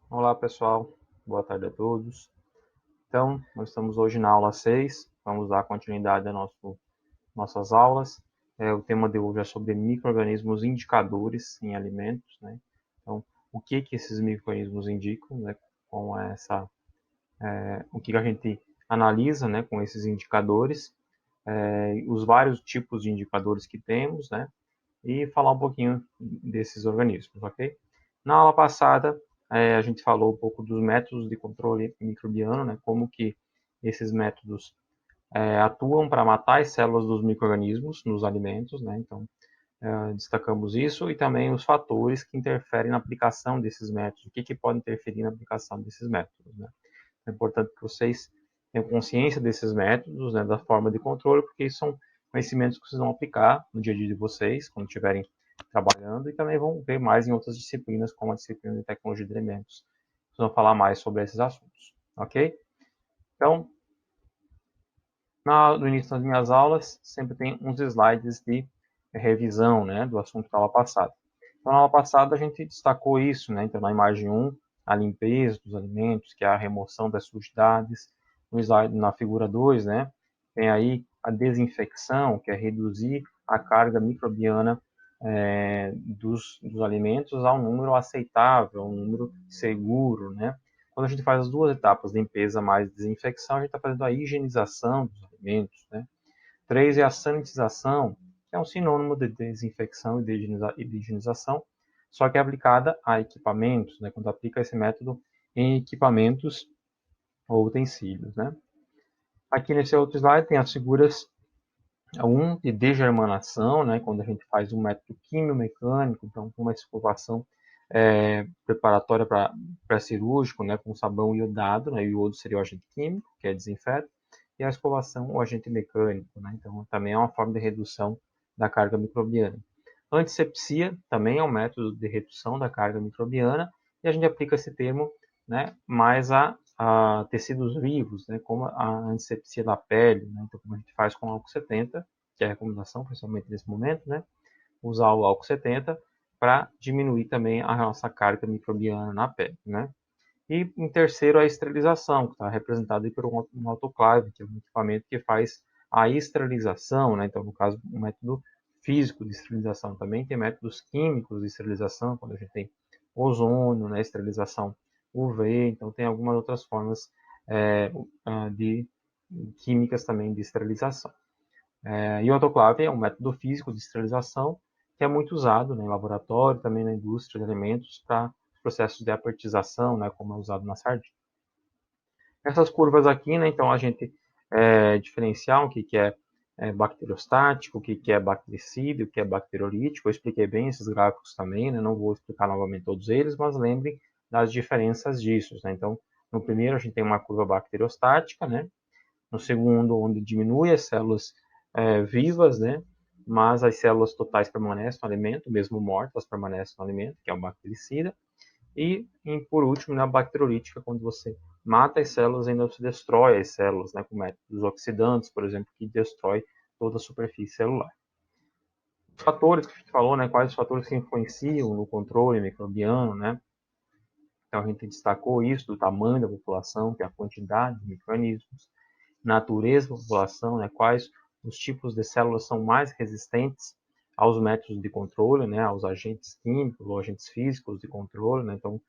Olá pessoal, boa tarde a todos. Então, nós estamos hoje na aula 6, vamos dar continuidade às nossas aulas. O tema de hoje é sobre micro-organismos indicadores em alimentos, né? Então, o que esses micro-organismos indicam, né? Com o que a gente analisa, né? Com esses indicadores, os vários tipos de indicadores que temos, né? E falar um pouquinho desses organismos, ok? Na aula passada, a gente falou um pouco dos métodos de controle microbiano, né, como que esses métodos atuam para matar as células dos micro-organismos nos alimentos, né, então destacamos isso, e também os fatores que interferem na aplicação desses métodos, o que pode interferir na aplicação desses métodos. Né. É importante que vocês tenham consciência desses métodos, né, da forma de controle, porque isso são conhecimentos que vocês vão aplicar no dia a dia de vocês, quando estiverem trabalhando, e também vão ver mais em outras disciplinas, como a disciplina de tecnologia de alimentos. Vocês vão falar mais sobre esses assuntos, ok? Então, no início das minhas aulas, sempre tem uns slides de revisão, né, do assunto da aula passada. Então, na aula passada, a gente destacou isso, né? Então, na imagem 1, a limpeza dos alimentos, que é a remoção das sujidades. No slide, na figura 2, né, tem aí a desinfecção, que é reduzir a carga microbiana dos alimentos a um número aceitável, um número seguro, né? Quando a gente faz as duas etapas, limpeza mais desinfecção, a gente está fazendo a higienização dos alimentos, né? 3 é a sanitização, que é um sinônimo de desinfecção e de higienização, só que é aplicada a equipamentos, né? Quando aplica esse método em equipamentos ou utensílios, né? Aqui nesse outro slide tem as figuras 1 de degermanação, né? Quando a gente faz um método quimio-mecânico, então com uma escovação preparatória para cirúrgico, né? Com sabão iodado, né? O iodo seria o agente químico, que é desinfeta, e a escovação, o agente mecânico, né? Então também é uma forma de redução da carga microbiana. Antisepsia também é um método de redução da carga microbiana, e a gente aplica esse termo, né, mais a tecidos vivos, né, como a antisepsia da pele, né, então como a gente faz com o álcool 70, que é a recomendação, principalmente nesse momento, né, usar o álcool 70 para diminuir também a nossa carga microbiana na pele, né. E em terceiro, a esterilização, que está representada aí por um autoclave, que é um equipamento que faz a esterilização, né? Então, no caso, um método físico de esterilização. Também tem métodos químicos de esterilização, quando a gente tem ozônio, né? Esterilização UV, então tem algumas outras formas é, de químicas também de esterilização. E o autoclave é um método físico de esterilização que é muito usado, né, em laboratório, também na indústria de alimentos, para processos de apertização, né, como é usado na sardinha. Essas curvas aqui, né, então a gente diferenciar o que é bacteriostático, o que é bactericida, o que é bacterolítico. Eu expliquei bem esses gráficos também, né, não vou explicar novamente todos eles, mas lembrem das diferenças disso. Né? Então, no primeiro a gente tem uma curva bacteriostática, né? No segundo, onde diminui as células vivas, né? Mas as células totais permanecem no alimento, mesmo mortas permanecem no alimento, que é o bactericida. E, por último, na bacterolítica, quando você mata as células, ainda se destrói as células, né, com métodos oxidantes, por exemplo, que destrói toda a superfície celular. Os fatores que a gente falou, né, quais os fatores que influenciam no controle microbiano, né? Então a gente destacou isso do tamanho da população, que é a quantidade de micro-organismos, natureza da população, né, quais os tipos de células são mais resistentes aos métodos de controle, né, aos agentes químicos ou agentes físicos de controle, né, então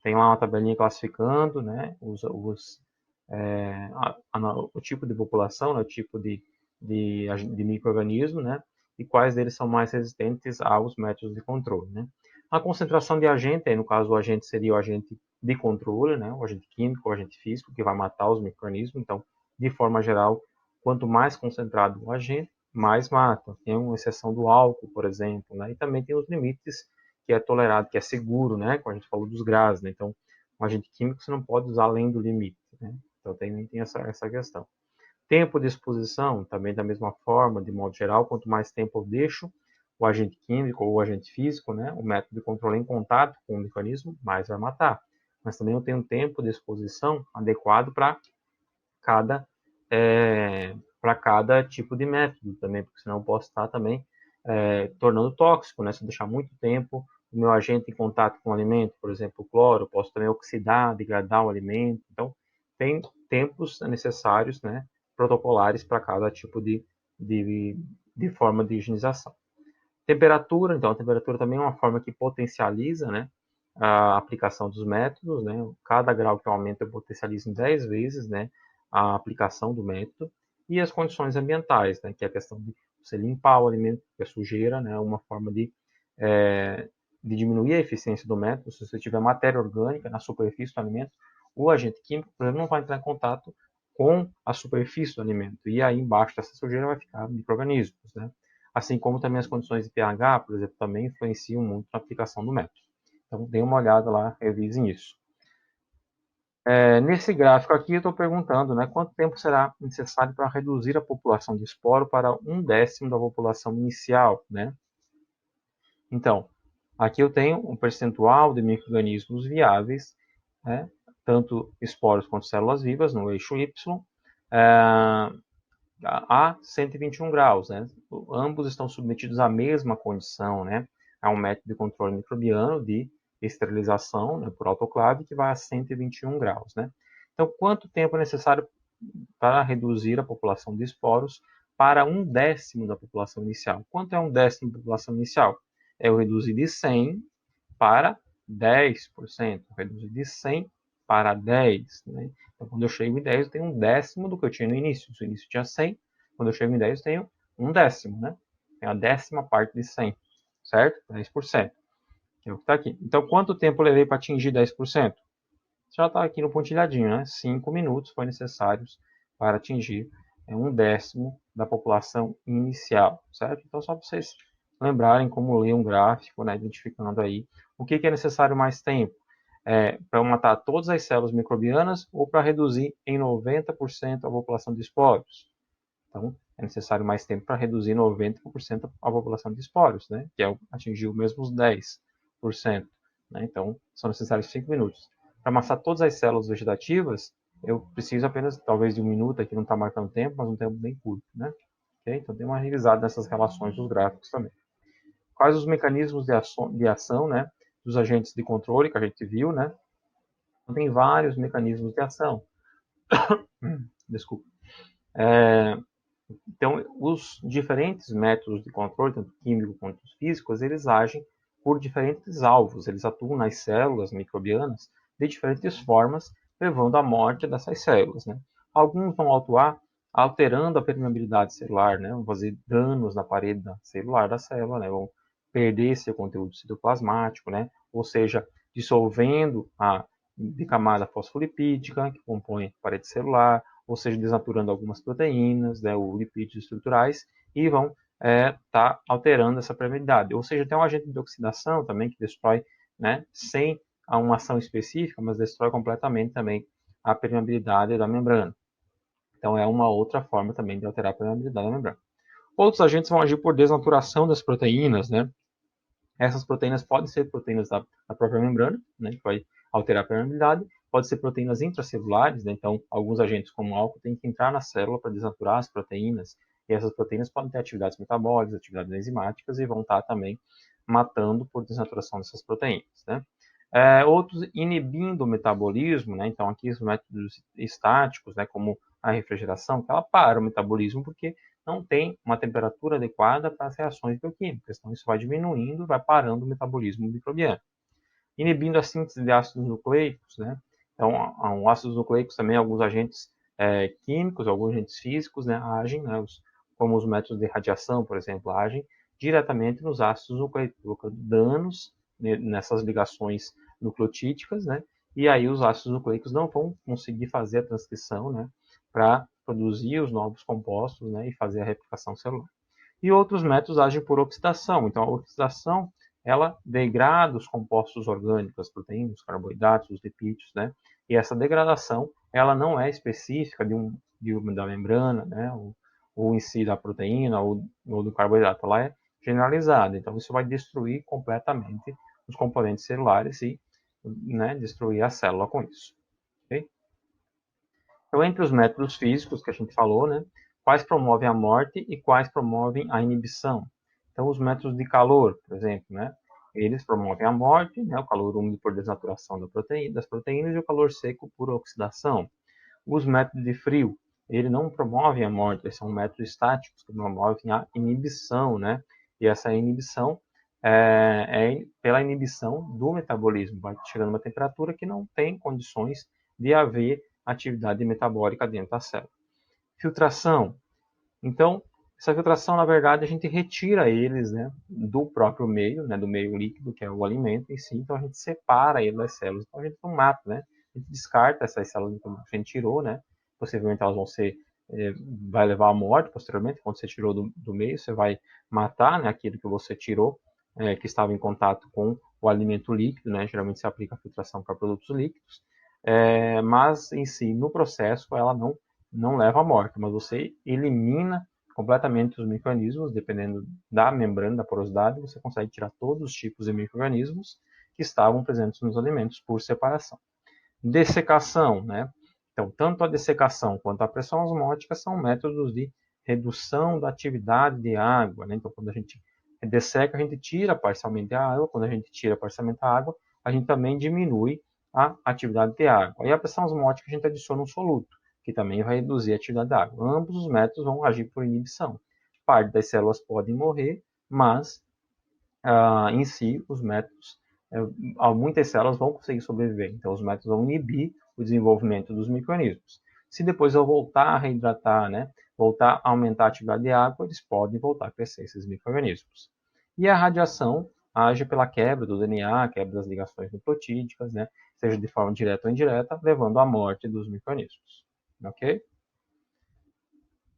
tem lá uma tabelinha classificando, né, o tipo de população, né, o tipo de microorganismo, né, e quais deles são mais resistentes aos métodos de controle, né. A concentração de agente, aí no caso o agente seria o agente de controle, né, o agente químico, o agente físico, que vai matar os microorganismos, então, de forma geral, quanto mais concentrado o agente, mais mata. Tem uma exceção do álcool, por exemplo, né, e também tem os limites que é tolerado, que é seguro, né, como a gente falou dos gases, né, então, um agente químico você não pode usar além do limite, né, então tem essa questão. Tempo de exposição, também da mesma forma, de modo geral, quanto mais tempo eu deixo o agente químico ou o agente físico, né, o método de controle em contato com o mecanismo, mais vai matar. Mas também eu tenho um tempo de exposição adequado cada, para cada tipo de método também, porque senão eu posso estar também tornando tóxico, né, se eu deixar muito tempo o meu agente em contato com o alimento, por exemplo, o cloro, eu posso também oxidar, degradar o alimento. Então, tem tempos necessários, né, protocolares para cada tipo de, de forma de higienização. Temperatura, então, a temperatura também é uma forma que potencializa, né, a aplicação dos métodos, né, cada grau que aumenta potencializa em 10 vezes, né, a aplicação do método, e as condições ambientais, né, que é a questão de você limpar o alimento, que é sujeira, né, uma forma de diminuir a eficiência do método. Se você tiver matéria orgânica na superfície do alimento, o agente químico, por exemplo, não vai entrar em contato com a superfície do alimento, e aí embaixo dessa sujeira vai ficar micro-organismos, né? Assim como também as condições de pH, por exemplo, também influenciam muito na aplicação do método. Então, dê uma olhada lá, revisem isso. Nesse gráfico aqui, eu estou perguntando, né, quanto tempo será necessário para reduzir a população de esporo para 1/10 da população inicial, né? Então, aqui eu tenho um percentual de micro-organismos viáveis, né, tanto esporos quanto células vivas, no eixo Y, a 121 graus, né? Ambos estão submetidos à mesma condição, né? A um método de controle microbiano de esterilização, né, por autoclave, que vai a 121 graus, né? Então, quanto tempo é necessário para reduzir a população de esporos para 1/10 da população inicial? Quanto é 1/10 da população inicial? É o reduzir de 100 para 10%, reduzir de 100 para 10, né? Então, quando eu chego em 10, eu tenho 1/10 do que eu tinha no início. Se no início tinha 100, quando eu chego em 10, eu tenho 1/10, né? Tenho a 10ª parte de 100, certo? 10%, que é o que está aqui. Então, quanto tempo eu levei para atingir 10%? Já está aqui no pontilhadinho, né? 5 minutos foi necessários para atingir 1/10 da população inicial, certo? Então, só para vocês lembrarem como ler um gráfico, né, identificando aí o que é necessário mais tempo. Para matar todas as células microbianas ou para reduzir em 90% a população de esporos. Então, é necessário mais tempo para reduzir 90% a população de esporos, né, que é atingir os mesmos 10%. Né? Então, são necessários 5 minutos. Para amassar todas as células vegetativas, eu preciso apenas, talvez, de 1 minuto, aqui não está marcando tempo, mas um tempo bem curto. Né? Okay? Então, tem uma revisada nessas relações dos gráficos também. Quais os mecanismos de ação, né, dos agentes de controle que a gente viu, né? Então, tem vários mecanismos de ação. Desculpa. Então, os diferentes métodos de controle, tanto químico quanto físicos, eles agem por diferentes alvos. Eles atuam nas células microbianas de diferentes formas, levando à morte dessas células. Né? Alguns vão atuar alterando a permeabilidade celular, né? Vão fazer danos na parede celular da célula, né? Vão perder seu conteúdo citoplasmático, né? Ou seja, dissolvendo a bicamada fosfolipídica que compõe a parede celular, ou seja, desnaturando algumas proteínas, né, ou lipídios estruturais, e vão tá alterando essa permeabilidade. Ou seja, tem um agente de oxidação também que destrói, né, sem uma ação específica, mas destrói completamente também a permeabilidade da membrana. Então, é uma outra forma também de alterar a permeabilidade da membrana. Outros agentes vão agir por desnaturação das proteínas, né? Essas proteínas podem ser proteínas da própria membrana, né, que vai alterar a permeabilidade, pode ser proteínas intracelulares, né, então alguns agentes como o álcool têm que entrar na célula para desnaturar as proteínas, e essas proteínas podem ter atividades metabólicas, atividades enzimáticas, e vão estar também matando por desnaturação dessas proteínas. Né? Outros inibindo o metabolismo, né, então aqui os métodos estáticos, né, como a refrigeração, que ela para o metabolismo porque não tem uma temperatura adequada para as reações bioquímicas. Então, isso vai diminuindo, vai parando o metabolismo microbiano. Inibindo a síntese de ácidos nucleicos, né? Então, ácidos nucleicos também, alguns agentes químicos, alguns agentes físicos, né, agem, né, como os métodos de radiação, por exemplo, agem diretamente nos ácidos nucleicos, provocando danos nessas ligações nucleotídicas, né? E aí os ácidos nucleicos não vão conseguir fazer a transcrição, né, para produzir os novos compostos, né, e fazer a replicação celular. E outros métodos agem por oxidação. Então, a oxidação ela degrada os compostos orgânicos, as proteínas, os carboidratos, os lipídios, né? E essa degradação ela não é específica da membrana, né? Ou em si da proteína ou do carboidrato, ela é generalizada. Então, isso vai destruir completamente os componentes celulares e, né, destruir a célula com isso. Okay? Então, entre os métodos físicos que a gente falou, né, quais promovem a morte e quais promovem a inibição? Então, os métodos de calor, por exemplo, né, Eles promovem a morte, né, o calor úmido por desnaturação das proteínas e o calor seco por oxidação. Os métodos de frio, ele não promovem a morte, eles são métodos estáticos que promovem a inibição, né? E essa inibição é pela inibição do metabolismo, vai chegando a uma temperatura que não tem condições de haver atividade metabólica dentro da célula. Filtração. Então, essa filtração, na verdade, a gente retira eles, né, do próprio meio, né, do meio líquido, que é o alimento em si, então a gente separa ele das células, então a gente não mata, né, a gente descarta essas células que a gente tirou, né, possivelmente elas vão ser, vai levar à morte posteriormente, quando você tirou do meio, você vai matar, né, aquilo que você tirou, que estava em contato com o alimento líquido, né, geralmente se aplica a filtração para produtos líquidos, mas em si, no processo, ela não leva à morte, mas você elimina completamente os micro-organismos, dependendo da membrana, da porosidade, você consegue tirar todos os tipos de micro-organismos que estavam presentes nos alimentos por separação. Dessecação, né? Então, tanto a dessecação quanto a pressão osmótica são métodos de redução da atividade de água, né? Então, quando a gente desseca, a gente tira parcialmente a água, quando a gente tira parcialmente a água, a gente também diminui a atividade de água. E a pressão osmótica, a gente adiciona um soluto, que também vai reduzir a atividade da água. Ambos os métodos vão agir por inibição. Parte das células podem morrer, mas em si os métodos, muitas células vão conseguir sobreviver. Então os métodos vão inibir o desenvolvimento dos micro-organismos. Se depois eu voltar a reidratar, né, voltar a aumentar a atividade de água, eles podem voltar a crescer esses micro-organismos. E a radiação age pela quebra do DNA, quebra das ligações nucleotídicas, né, seja de forma direta ou indireta, levando à morte dos micro-organismos. Ok?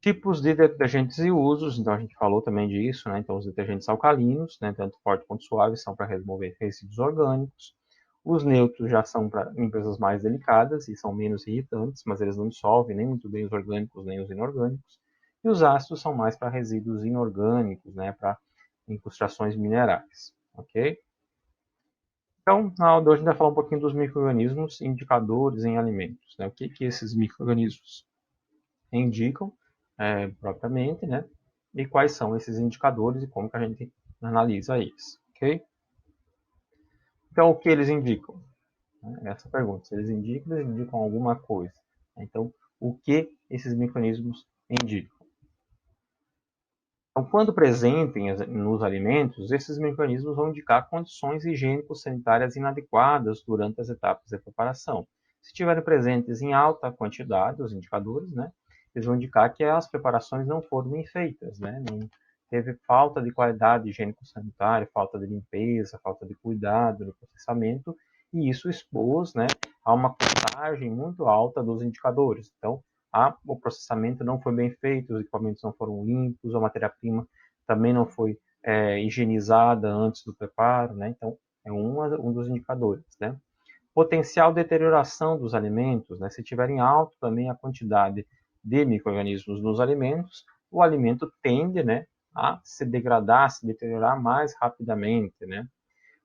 Tipos de detergentes e usos, então a gente falou também disso, né? Então os detergentes alcalinos, né, tanto forte quanto suave, são para remover resíduos orgânicos. Os neutros já são para limpezas mais delicadas e são menos irritantes, mas eles não dissolvem nem muito bem os orgânicos nem os inorgânicos. E os ácidos são mais para resíduos inorgânicos, né, para incrustações minerais, ok? Então, na aula de hoje a gente vai falar um pouquinho dos micro-organismos indicadores em alimentos, né? O que esses micro-organismos indicam propriamente, né? E quais são esses indicadores e como que a gente analisa eles, ok? Então, o que eles indicam? Essa pergunta, se eles indicam alguma coisa. Então, o que esses mecanismos indicam? Então, quando presentes nos alimentos, esses mecanismos vão indicar condições higiênico-sanitárias inadequadas durante as etapas de preparação. Se estiverem presentes em alta quantidade, os indicadores, né, eles vão indicar que as preparações não foram bem feitas, né, não teve falta de qualidade higiênico-sanitária, falta de limpeza, falta de cuidado no processamento, e isso expôs, né, a uma contagem muito alta dos indicadores. Então, o processamento não foi bem feito, os equipamentos não foram limpos, a matéria-prima também não foi higienizada antes do preparo, né? Então, é um dos indicadores, né? Potencial deterioração dos alimentos, né? Se tiverem alto também a quantidade de micro-organismos nos alimentos, o alimento tende, né, a se degradar, a se deteriorar mais rapidamente, né?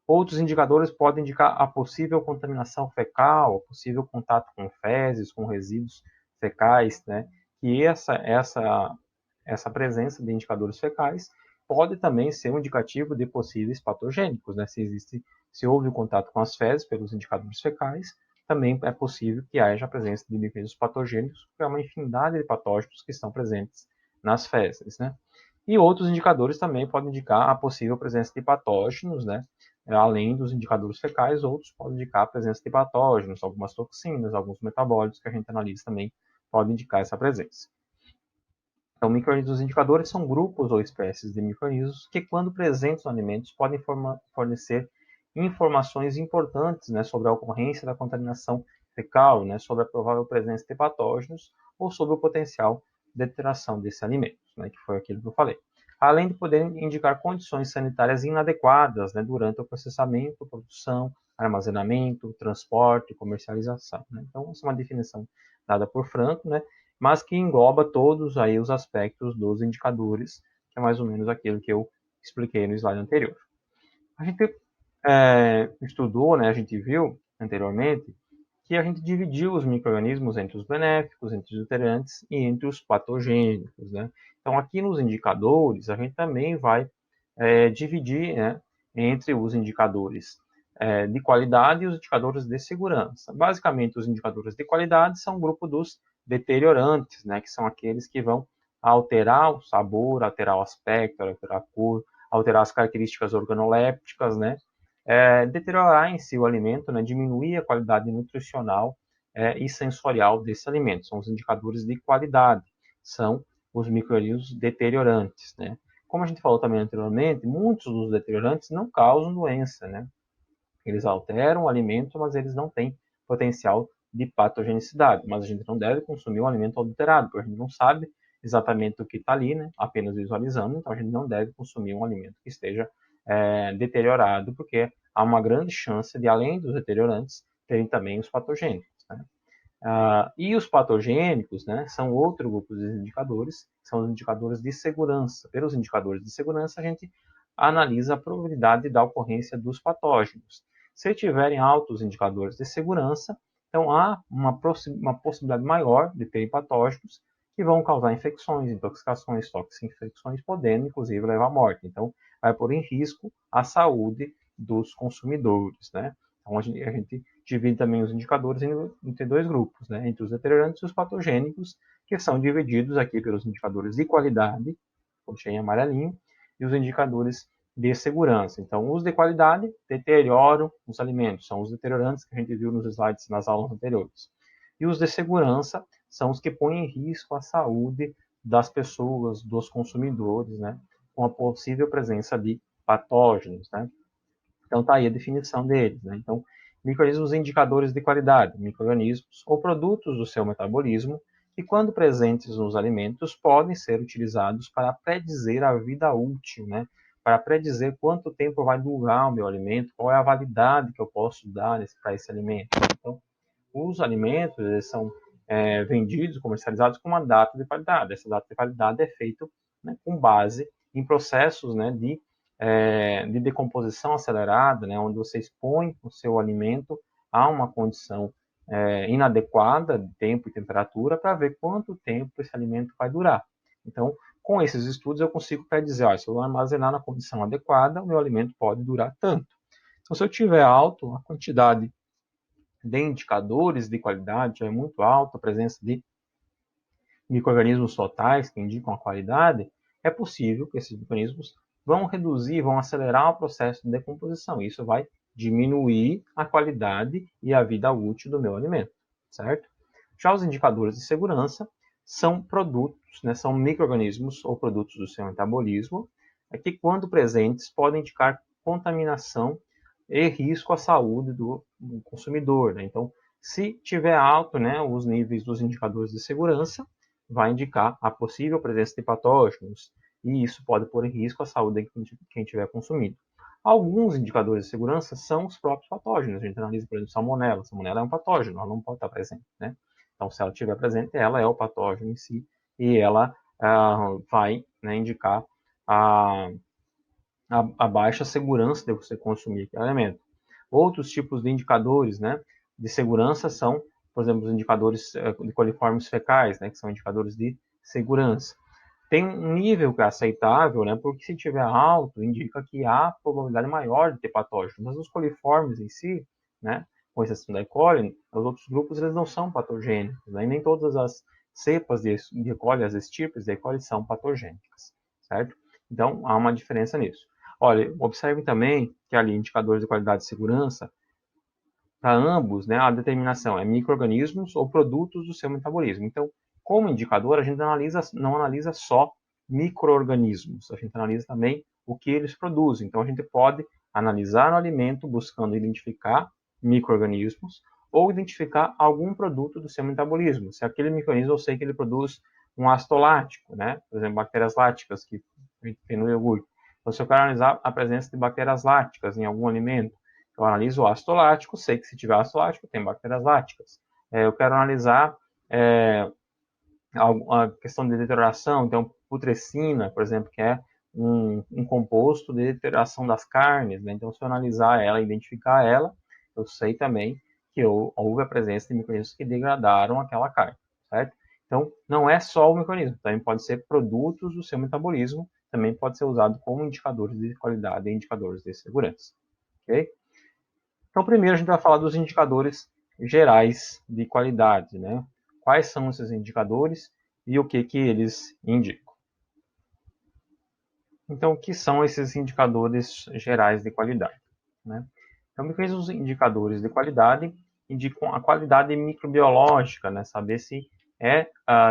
Outros indicadores podem indicar a possível contaminação fecal, o possível contato com fezes, com resíduos fecais, né? E essa presença de indicadores fecais pode também ser um indicativo de possíveis patogênicos, né? Se houve o contato com as fezes pelos indicadores fecais, também é possível que haja a presença de micro-organismos patogênicos, porque é uma infinidade de patógenos que estão presentes nas fezes, né? E outros indicadores também podem indicar a possível presença de patógenos, né? Além dos indicadores fecais, outros podem indicar a presença de patógenos, algumas toxinas, alguns metabólitos que a gente analisa também podem indicar essa presença. Então, micro-organismos indicadores são grupos ou espécies de micro-organismos que, quando presentes nos alimentos, podem fornecer informações importantes, né, sobre a ocorrência da contaminação fecal, né, sobre a provável presença de patógenos ou sobre o potencial de deterioração desses alimentos, né, que foi aquilo que eu falei. Além de poderem indicar condições sanitárias inadequadas, né, durante o processamento, produção, armazenamento, transporte, comercialização, né? Então, essa é uma definição dada por Franco, né, mas que engloba todos aí os aspectos dos indicadores, que é mais ou menos aquilo que eu expliquei no slide anterior. A gente estudou, né, a gente viu anteriormente, que a gente dividiu os micro-organismos entre os benéficos, entre os nutrientes e entre os patogênicos, né? Então, aqui nos indicadores, a gente também vai dividir, né, entre os indicadores de qualidade e os indicadores de segurança. Basicamente, os indicadores de qualidade são o grupo dos deteriorantes, né, que são aqueles que vão alterar o sabor, alterar o aspecto, alterar a cor, alterar as características organolépticas, né, deteriorar em si o alimento, né, diminuir a qualidade nutricional e sensorial desse alimento. São os indicadores de qualidade, são os micro-organismos deteriorantes, né. Como a gente falou também anteriormente, muitos dos deteriorantes não causam doença, né. Eles alteram o alimento, mas eles não têm potencial de patogenicidade. Mas a gente não deve consumir um alimento adulterado, porque a gente não sabe exatamente o que está ali, né? Apenas visualizando. Então a gente não deve consumir um alimento que esteja deteriorado, porque há uma grande chance de, além dos deteriorantes, terem também os patogênicos. Né? E os patogênicos, né, são outro grupo de indicadores, são os indicadores de segurança. Pelos indicadores de segurança, a gente analisa a probabilidade da ocorrência dos patógenos. Se tiverem altos indicadores de segurança, então há uma possibilidade maior de ter patógenos que vão causar infecções, intoxicações, toxinfecções, podendo inclusive levar à morte. Então, vai pôr em risco a saúde dos consumidores, né? Então, a gente divide também os indicadores entre dois grupos, né? Entre os deteriorantes e os patogênicos, que são divididos aqui pelos indicadores de qualidade, puxei em amarelinho, e os indicadores de segurança. Então, os de qualidade deterioram os alimentos, são os deteriorantes que a gente viu nos slides nas aulas anteriores. E os de segurança são os que põem em risco a saúde das pessoas, dos consumidores, né? Com a possível presença de patógenos, né? Então, está aí a definição deles. Né? Então, micro-organismos indicadores de qualidade, micro-organismos ou produtos do seu metabolismo que, quando presentes nos alimentos, podem ser utilizados para predizer a vida útil, né? Para predizer quanto tempo vai durar o meu alimento, qual é a validade que eu posso dar para esse alimento. Então, os alimentos eles são vendidos, comercializados com uma data de validade. Essa data de validade é feita, né, com base em processos, né, de decomposição acelerada, né, onde você expõe o seu alimento a uma condição inadequada de tempo e temperatura para ver quanto tempo esse alimento vai durar. Então, com esses estudos, eu consigo dizer, ó, se eu armazenar na condição adequada, o meu alimento pode durar tanto. Então, se eu tiver alto a quantidade de indicadores de qualidade, é muito alta a presença de micro-organismos totais que indicam a qualidade, é possível que esses micro-organismos vão reduzir, vão acelerar o processo de decomposição. Isso vai diminuir a qualidade e a vida útil do meu alimento, certo? Já os indicadores de segurança são produtos, né, são micro-organismos ou produtos do seu metabolismo, que, quando presentes, podem indicar contaminação e risco à saúde do consumidor. Né? Então, se tiver alto, né, os níveis dos indicadores de segurança, vai indicar a possível presença de patógenos, e isso pode pôr em risco a saúde de quem tiver consumido. Alguns indicadores de segurança são os próprios patógenos. A gente analisa, por exemplo, salmonela. Salmonela é um patógeno, ela não pode estar presente, né? Então, se ela estiver presente, ela é o patógeno em si, e ela vai, né, indicar a baixa segurança de você consumir aquele alimento. Outros tipos de indicadores, né, de segurança são, por exemplo, os indicadores de coliformes fecais, né, que são indicadores de segurança. Tem um nível que é aceitável, né, porque se tiver alto, indica que há probabilidade maior de ter patógenos. Mas os coliformes em si, né, com exceção da E. coli, os outros grupos eles não são patogênicos, né, e nem todas as cepas de E. coli, as estirpes de E. coli são patogênicas, certo? Então, há uma diferença nisso. Olha, observe também que ali indicadores de qualidade e segurança, para ambos, né, a determinação é micro-organismos ou produtos do seu metabolismo. Então, como indicador, a gente não analisa só micro-organismos, a gente analisa também o que eles produzem. Então, a gente pode analisar o alimento buscando identificar micro-organismos ou identificar algum produto do seu metabolismo. Se aquele micro-organismo eu sei que ele produz um ácido lático, né? Por exemplo, bactérias láticas que a gente tem no iogurte. Então, se eu quero analisar a presença de bactérias láticas em algum alimento, eu analiso o ácido lático, sei que se tiver ácido lático, tem bactérias láticas. Eu quero analisar a questão de deterioração, então putrescina, por exemplo, que é um composto de deterioração das carnes. Né? Então, se eu analisar ela, identificar ela, eu sei também que houve a presença de micro-organismos que degradaram aquela carne, certo? Então, não é só o micro-organismo, também pode ser produtos do seu metabolismo também pode ser usado como indicadores de qualidade e indicadores de segurança. Ok? Então, primeiro a gente vai falar dos indicadores gerais de qualidade, né? Quais são esses indicadores e o que eles indicam. Então, o que são esses indicadores gerais de qualidade, né? Então, os indicadores de qualidade indicam a qualidade microbiológica, né? Saber se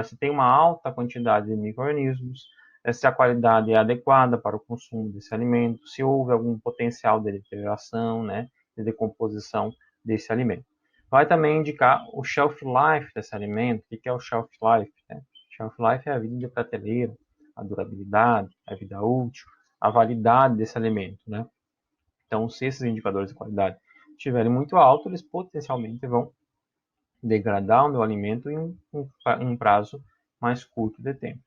se tem uma alta quantidade de micro-organismos, se a qualidade é adequada para o consumo desse alimento, se houve algum potencial de deterioração, né? De decomposição desse alimento. Vai também indicar o shelf life desse alimento. O que é o shelf life, né? Shelf life é a vida de prateleira, a durabilidade, a vida útil, a validade desse alimento, né? Então, se esses indicadores de qualidade estiverem muito altos, eles potencialmente vão degradar o meu alimento em um prazo mais curto de tempo.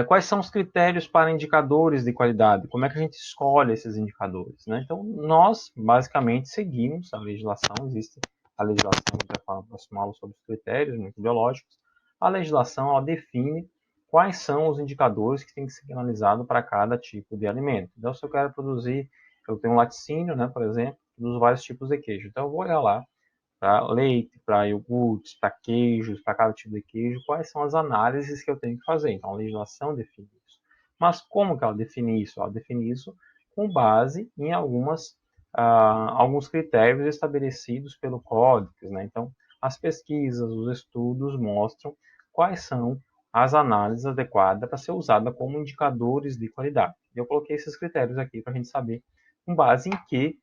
Quais são os critérios para indicadores de qualidade? Como é que a gente escolhe esses indicadores, né? Então, nós basicamente seguimos a legislação. Existe a legislação, a gente vai falar no próximo aula sobre os critérios microbiológicos. A legislação ela define quais são os indicadores que tem que ser analisados para cada tipo de alimento. Então, se eu quero produzir, eu tenho um laticínio, né, por exemplo, dos vários tipos de queijo. Então, eu vou olhar lá para leite, para iogurtes, para queijos, para cada tipo de queijo, quais são as análises que eu tenho que fazer. Então, a legislação define isso. Mas como que ela define isso? Ela define isso com base em alguns critérios estabelecidos pelo Código, né? Então, as pesquisas, os estudos mostram quais são as análises adequadas para ser usada como indicadores de qualidade. Eu coloquei esses critérios aqui para a gente saber com base em que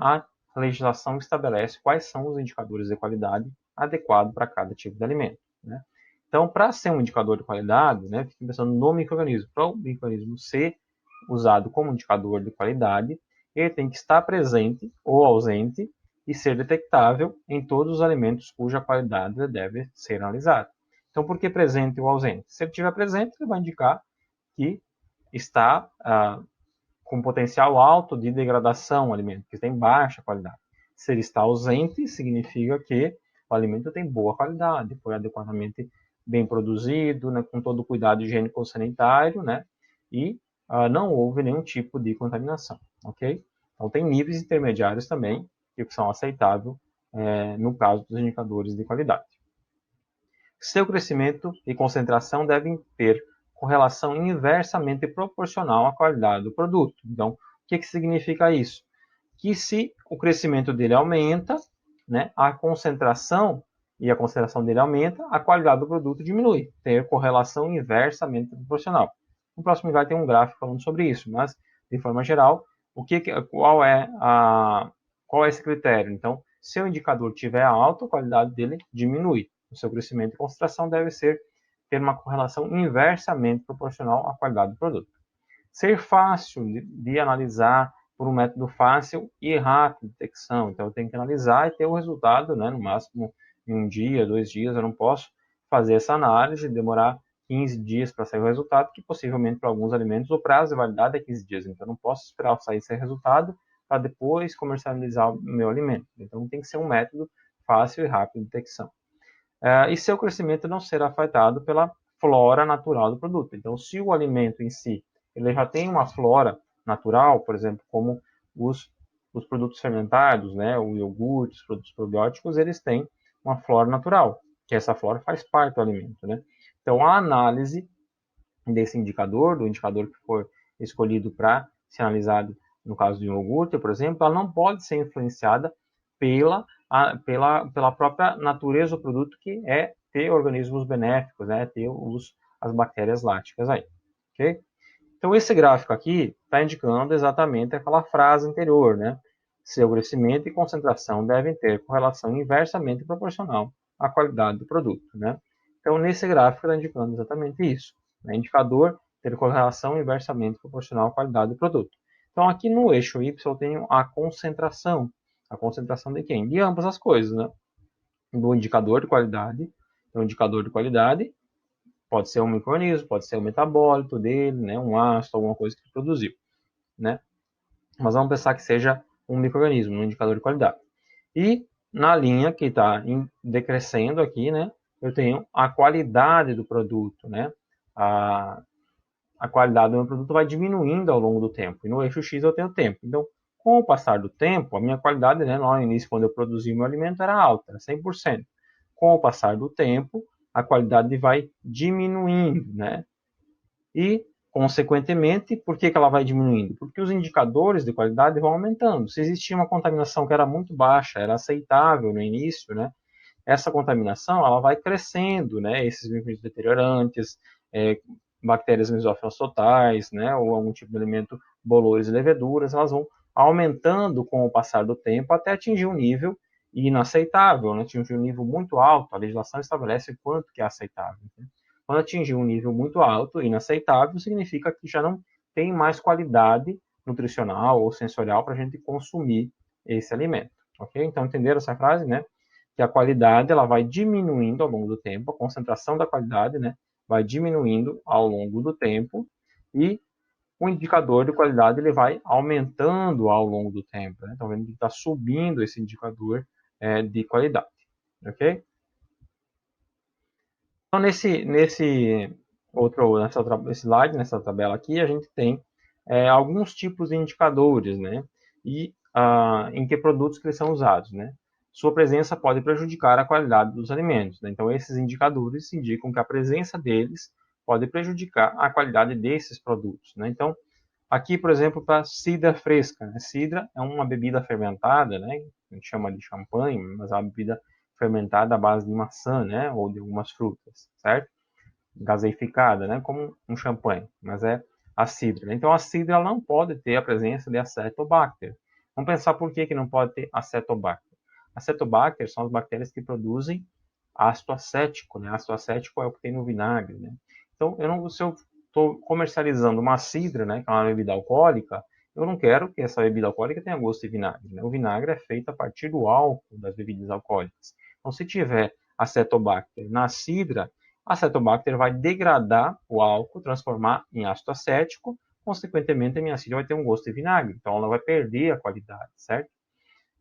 a legislação estabelece quais são os indicadores de qualidade adequados para cada tipo de alimento, né? Então, para ser um indicador de qualidade, né, fiquem pensando no micro-organismo. Para o micro-organismo ser usado como indicador de qualidade, ele tem que estar presente ou ausente e ser detectável em todos os alimentos cuja qualidade deve ser analisada. Então, por que presente ou ausente? Se ele estiver presente, ele vai indicar que está com potencial alto de degradação o alimento, que tem baixa qualidade. Se ele está ausente, significa que o alimento tem boa qualidade, foi adequadamente bem produzido, né, com todo o cuidado higiênico-sanitário, né, e não houve nenhum tipo de contaminação, ok? Então, tem níveis intermediários também, que são aceitáveis no caso dos indicadores de qualidade. Seu crescimento e concentração devem ter correlação inversamente proporcional à qualidade do produto. Então, o que significa isso? Que se o crescimento dele aumenta, né, a concentração dele aumenta, a qualidade do produto diminui. Tem correlação inversamente proporcional. No próximo slide tem um gráfico falando sobre isso, mas, de forma geral, qual é esse critério? Então, se o indicador tiver alto, a qualidade dele diminui. O seu crescimento e concentração deve ter uma correlação inversamente proporcional à qualidade do produto. Ser fácil de analisar por um método fácil e rápido de detecção. Então, eu tenho que analisar e ter o resultado, né, no máximo em 1 dia, 2 dias. Eu não posso fazer essa análise e demorar 15 dias para sair o resultado, que possivelmente para alguns alimentos o prazo de validade é 15 dias. Então, eu não posso esperar sair esse resultado para depois comercializar o meu alimento. Então, tem que ser um método fácil e rápido de detecção. E seu crescimento não será afetado pela flora natural do produto. Então, se o alimento em si ele já tem uma flora natural, por exemplo, como os produtos fermentados, né, o iogurte, os produtos probióticos, eles têm uma flora natural, que essa flora faz parte do alimento, né? Então, a análise desse indicador, do indicador que for escolhido para ser analisado no caso do iogurte, por exemplo, ela não pode ser influenciada pela própria natureza do produto, que é ter organismos benéficos, né, ter as bactérias láticas aí, ok? Então, esse gráfico aqui está indicando exatamente aquela frase anterior, né? Seu crescimento e concentração devem ter correlação inversamente proporcional à qualidade do produto, né? Então, nesse gráfico está indicando exatamente isso. Né? Indicador ter correlação inversamente proporcional à qualidade do produto. Então, aqui no eixo Y eu tenho a concentração. A concentração de quem? De ambas as coisas, né? Do indicador de qualidade. Então, o indicador de qualidade pode ser um micro-organismo, pode ser o metabólito dele, né? Um ácido, alguma coisa que ele produziu, né? Mas vamos pensar que seja um micro-organismo, um indicador de qualidade. E na linha que está decrescendo aqui, né? Eu tenho a qualidade do produto, né? a qualidade do meu produto vai diminuindo ao longo do tempo. E no eixo X eu tenho tempo. Então, com o passar do tempo, a minha qualidade, né, lá no início, quando eu produzi meu alimento, era alta, era 100%. Com o passar do tempo, a qualidade vai diminuindo, né? E, consequentemente, por que ela vai diminuindo? Porque os indicadores de qualidade vão aumentando. Se existia uma contaminação que era muito baixa, era aceitável no início, né? Essa contaminação ela vai crescendo, né? Esses micro-organismos deteriorantes, bactérias mesófilas totais, né? Ou algum tipo de alimento, bolores e leveduras, elas vão aumentando com o passar do tempo até atingir um nível inaceitável, né? Atingir um nível muito alto. A legislação estabelece quanto que é aceitável. Né? Quando atingir um nível muito alto, inaceitável, significa que já não tem mais qualidade nutricional ou sensorial para a gente consumir esse alimento. Ok? Então, entenderam essa frase, né? Que a qualidade ela vai diminuindo ao longo do tempo, a concentração da qualidade, né, vai diminuindo ao longo do tempo e o indicador de qualidade ele vai aumentando ao longo do tempo. Né? Então, vendo que está subindo esse indicador de qualidade, ok? Então, nessa outra slide, nessa tabela aqui, a gente tem alguns tipos de indicadores, né? E em que produtos que eles são usados, né? Sua presença pode prejudicar a qualidade dos alimentos, né? Então, esses indicadores indicam que a presença deles pode prejudicar a qualidade desses produtos, né? Então, aqui, por exemplo, para cidra fresca, né? Cidra é uma bebida fermentada, né? A gente chama de champanhe, mas é uma bebida fermentada à base de maçã, né? Ou de algumas frutas, certo? Gaseificada, né? Como um champanhe, mas é a cidra. Né? Então, a cidra ela não pode ter a presença de acetobacter. Vamos pensar por que não pode ter acetobacter. Acetobacter são as bactérias que produzem ácido acético, né? Ácido acético é o que tem no vinagre, né? Então, se eu estou comercializando uma cidra, né, que é uma bebida alcoólica, eu não quero que essa bebida alcoólica tenha gosto de vinagre. Né? O vinagre é feito a partir do álcool das bebidas alcoólicas. Então, se tiver acetobacter na cidra, a acetobacter vai degradar o álcool, transformar em ácido acético, consequentemente a minha cidra vai ter um gosto de vinagre, então ela vai perder a qualidade, certo?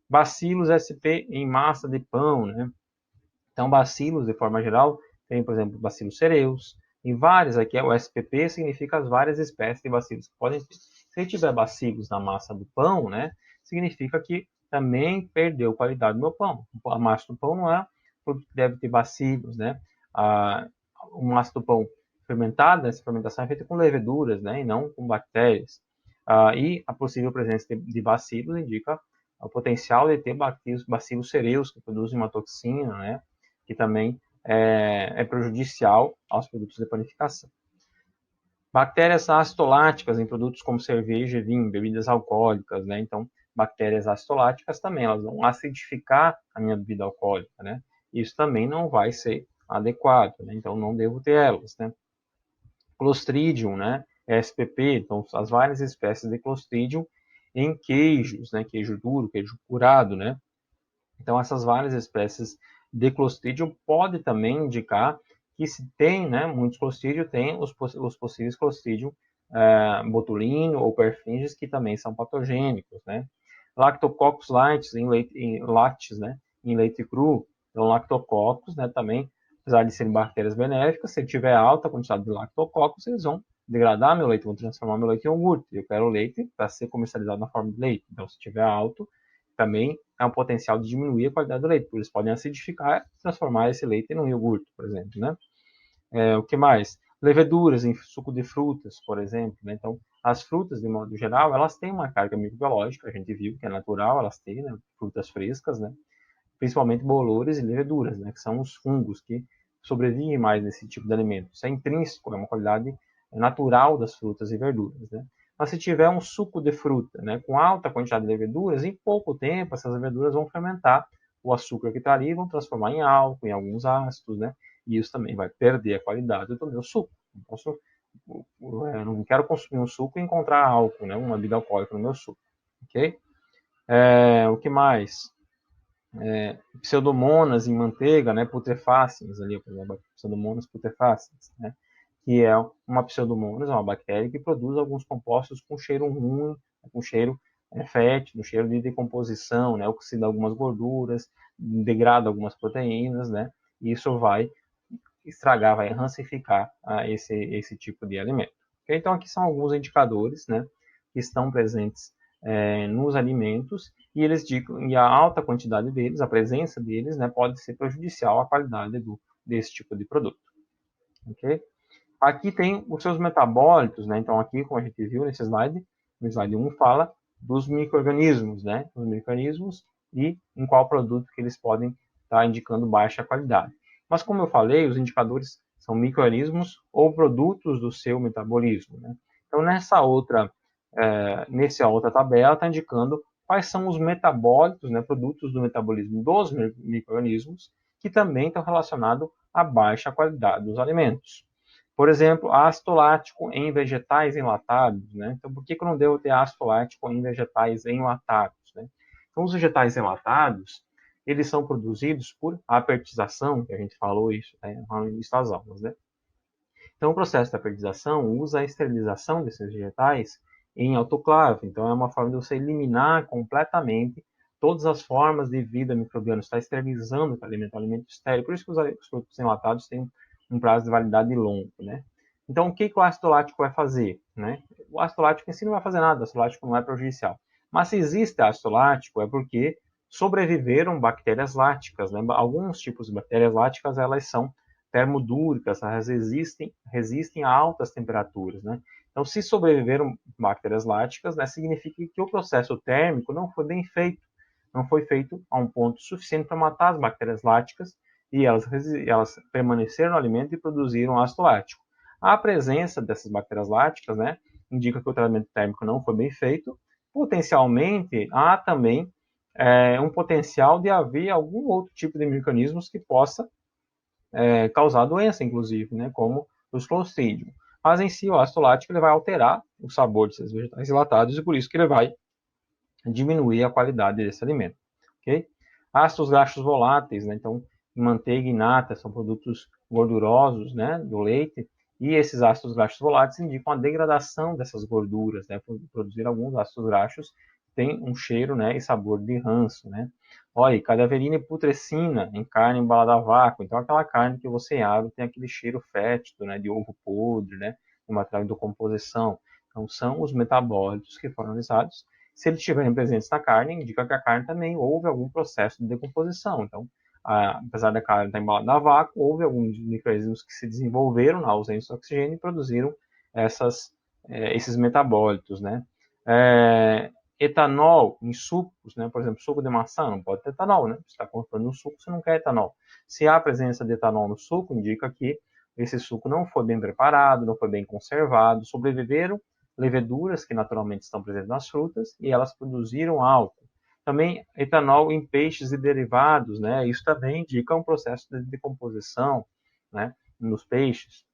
Bacilos SP em massa de pão, né? Então, bacilos, de forma geral, tem, por exemplo, bacilos cereus, e vários aqui, o SPP significa as várias espécies de bacilos que podem ter. Se tiver bacilos na massa do pão, né, significa que também perdeu qualidade do meu pão. A massa do pão não é produto que deve ter bacilos, né? O massa do pão fermentada, essa fermentação é feita com leveduras, né, e não com bactérias. E a possível presença de bacilos indica o potencial de ter bacilos cereus que produzem uma toxina, né, que também é prejudicial aos produtos de panificação. Bactérias acidoláticas em produtos como cerveja e vinho, bebidas alcoólicas, né? Então, bactérias acidoláticas também, elas vão acidificar a minha bebida alcoólica, né? Isso também não vai ser adequado, né? Então, não devo ter elas, né? Clostridium, né? SPP, então, as várias espécies de Clostridium em queijos, né? Queijo duro, queijo curado, né? Então, essas várias espécies de Clostridium pode também indicar que se tem, né, muitos Clostridium, tem os possíveis Clostridium botulino ou perfringens que também são patogênicos, né? Lactococcus lattes né, em leite cru, então lactococcus, né, também, apesar de serem bactérias benéficas, se tiver alta quantidade de lactococcus, eles vão degradar meu leite, vão transformar meu leite em iogurte. Eu quero leite para ser comercializado na forma de leite. Então, se tiver alto, também é um potencial de diminuir a qualidade do leite, porque eles podem acidificar e transformar esse leite em um iogurte, por exemplo, né? O que mais? Leveduras em suco de frutas, por exemplo, né? Então, as frutas, de modo geral, elas têm uma carga microbiológica, a gente viu que é natural, elas têm, né? Frutas frescas, né? Principalmente bolores e leveduras, né? Que são os fungos que sobrevivem mais nesse tipo de alimento. Isso é intrínseco, é uma qualidade natural das frutas e verduras, né? Mas se tiver um suco de fruta, né, com alta quantidade de leveduras, em pouco tempo essas leveduras vão fermentar o açúcar que está ali e vão transformar em álcool, em alguns ácidos, né? E isso também vai perder a qualidade do meu suco. Não quero consumir um suco e encontrar álcool, né, uma bebida alcoólica no meu suco, ok? O que mais? Pseudomonas em manteiga, né, putrefacens ali, por exemplo, pseudomonas putrefacens, né? Que é uma pseudomonas, uma bactéria que produz alguns compostos com cheiro ruim, com cheiro fétido, cheiro de decomposição, né, oxida algumas gorduras, degrada algumas proteínas, né, e isso vai estragar, vai rancificar esse tipo de alimento, Okay? Então, aqui são alguns indicadores, né, que estão presentes nos alimentos, e eles indicam, e a alta quantidade deles, a presença deles, né, pode ser prejudicial à qualidade desse tipo de produto. Okay? Aqui tem os seus metabólitos, né? Então, aqui, como a gente viu nesse slide, no slide 1 fala dos micro-organismos, né? Os micro-organismos e em qual produto que eles podem estar indicando baixa qualidade. Mas, como eu falei, os indicadores são micro-organismos ou produtos do seu metabolismo, né? Então, nessa outra tabela, está indicando quais são os metabólitos, né? Produtos do metabolismo dos micro-organismos que também estão relacionados à baixa qualidade dos alimentos. Por exemplo, ácido lático em vegetais enlatados, né? Então, por que não devo ter ácido lático em vegetais enlatados, né? Então, os vegetais enlatados, eles são produzidos por apertização, que a gente falou isso, né, no início das aulas, né? Então, o processo de apertização usa a esterilização desses vegetais em autoclave. Então, é uma forma de você eliminar completamente todas as formas de vida microbiana. Você está esterilizando o alimento estéril. Por isso que os produtos enlatados têm um prazo de validade longo, né? Então, o que o ácido lático vai fazer, né? O ácido lático em si não vai fazer nada, o ácido lático não é prejudicial. Mas se existe ácido lático, é porque sobreviveram bactérias láticas, né? Alguns tipos de bactérias láticas, elas são termodúricas, elas resistem a altas temperaturas, né? Então, se sobreviveram bactérias láticas, né, significa que o processo térmico não foi bem feito, não foi feito a um ponto suficiente para matar as bactérias láticas, e elas permaneceram no alimento e produziram ácido lático. A presença dessas bactérias láticas, né, indica que o tratamento térmico não foi bem feito. Potencialmente, há também um potencial de haver algum outro tipo de mecanismos que possa causar doença, inclusive, né, como os Clostridium. Mas em si, o ácido lático ele vai alterar o sabor desses vegetais enlatados e por isso que ele vai diminuir a qualidade desse alimento. Okay? Ácidos graxos voláteis, né, então manteiga e nata são produtos gordurosos, né, do leite, e esses ácidos graxos voláteis indicam a degradação dessas gorduras, né, produzir alguns ácidos graxos que têm um cheiro, né, e sabor de ranço, né. Olha, cadaverina e putrescina em carne embalada a vácuo, então aquela carne que você abre tem aquele cheiro fétido, né, de ovo podre, né, de material de decomposição. Então são os metabólitos que foram analisados. Se eles estiverem presentes na carne, indica que a carne também houve algum processo de decomposição. Então, apesar da carne estar embalada a vácuo, houve alguns micro-organismos que se desenvolveram na ausência de oxigênio e produziram esses metabólitos, né? Etanol em sucos, né? Por exemplo, suco de maçã, não pode ter etanol, né? Você está comprando um suco, você não quer etanol. Se há presença de etanol no suco, indica que esse suco não foi bem preparado, não foi bem conservado, sobreviveram leveduras que naturalmente estão presentes nas frutas e elas produziram álcool. Também etanol em peixes e derivados, né? Isso também indica um processo de decomposição, né, nos peixes.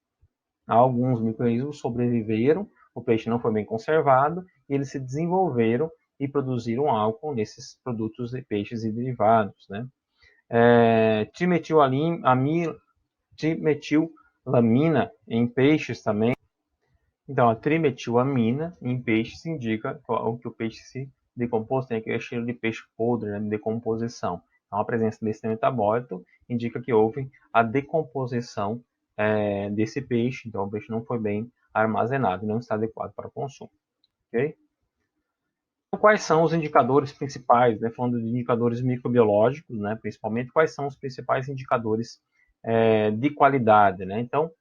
Alguns micro-organismos sobreviveram, o peixe não foi bem conservado e eles se desenvolveram e produziram álcool nesses produtos de peixes e derivados, né? Trimetilamina em peixes também. Então, a trimetilamina em peixes indica que o peixe se decompôs, tem aquele cheiro de peixe podre, né, de decomposição. Então, a presença desse metabólito indica que houve a decomposição desse peixe, então o peixe não foi bem armazenado, não está adequado para o consumo. Okay? Então, quais são os indicadores principais, né, falando de indicadores microbiológicos, né, principalmente, quais são os principais indicadores de qualidade, né? Então,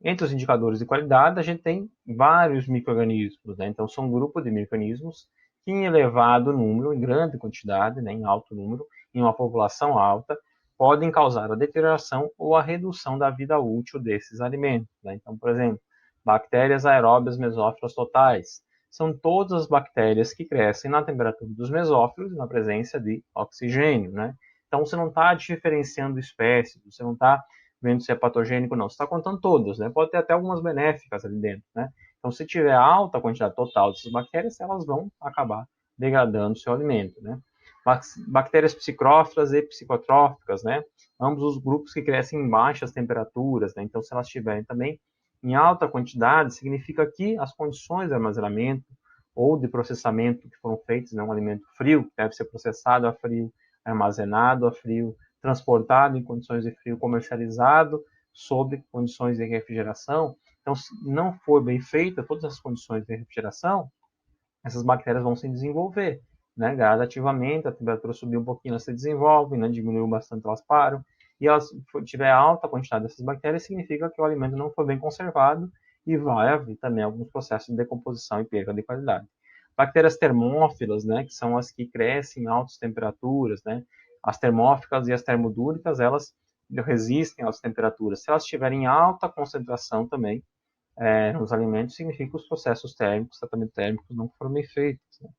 entre os indicadores de qualidade, a gente tem vários micro-organismos, né? Então, são um grupo de micro-organismos que, em elevado número, em grande quantidade, né, em alto número, em uma população alta, podem causar a deterioração ou a redução da vida útil desses alimentos, né? Então, por exemplo, bactérias aeróbias mesófilas totais. São todas as bactérias que crescem na temperatura dos mesófilos, na presença de oxigênio, né? Então, você não está diferenciando espécies, você não está vendo se é patogênico ou não. Você está contando todas, né? Pode ter até algumas benéficas ali dentro, né? Então, se tiver alta quantidade total dessas bactérias, elas vão acabar degradando o seu alimento, né? Bactérias psicrófilas e psicotróficas, né? Ambos os grupos que crescem em baixas temperaturas, né? Então, se elas estiverem também em alta quantidade, significa que as condições de armazenamento ou de processamento que foram feitas, né? Um alimento frio, que deve ser processado a frio, armazenado a frio, transportado em condições de frio, comercializado sob condições de refrigeração, Então, se não for bem feita todas as condições de refrigeração, essas bactérias vão se desenvolver, né? Gradativamente, a temperatura subir um pouquinho, elas se desenvolvem, né? Diminuiu bastante, elas param. E elas tiver alta quantidade dessas bactérias, significa que o alimento não foi bem conservado e vai haver também alguns processos de decomposição e perda de qualidade. Bactérias termófilas, né? Que são as que crescem em altas temperaturas, né? As termóficas e as termodúricas, elas resistem às temperaturas. Se elas estiverem em alta concentração também, nos alimentos, significa que os processos térmicos, tratamento térmicos, não foram bem feitos. Né?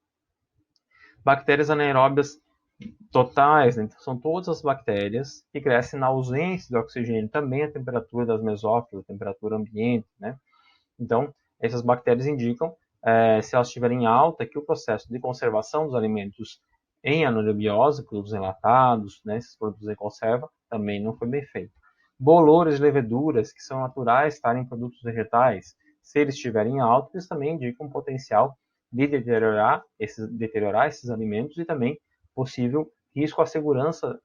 Bactérias anaeróbias totais, né? Então, são todas as bactérias que crescem na ausência de oxigênio, também a temperatura das mesófilas, a temperatura ambiente. Né? Então, essas bactérias indicam, se elas estiverem em alta, que o processo de conservação dos alimentos em anaerobiose, produtos enlatados, né, esses produtos em conserva, também não foi bem feito. Bolores e leveduras, que são naturais estarem em produtos vegetais, se eles estiverem altos, eles também indicam um potencial de deteriorar esses alimentos e também possível risco à segurança,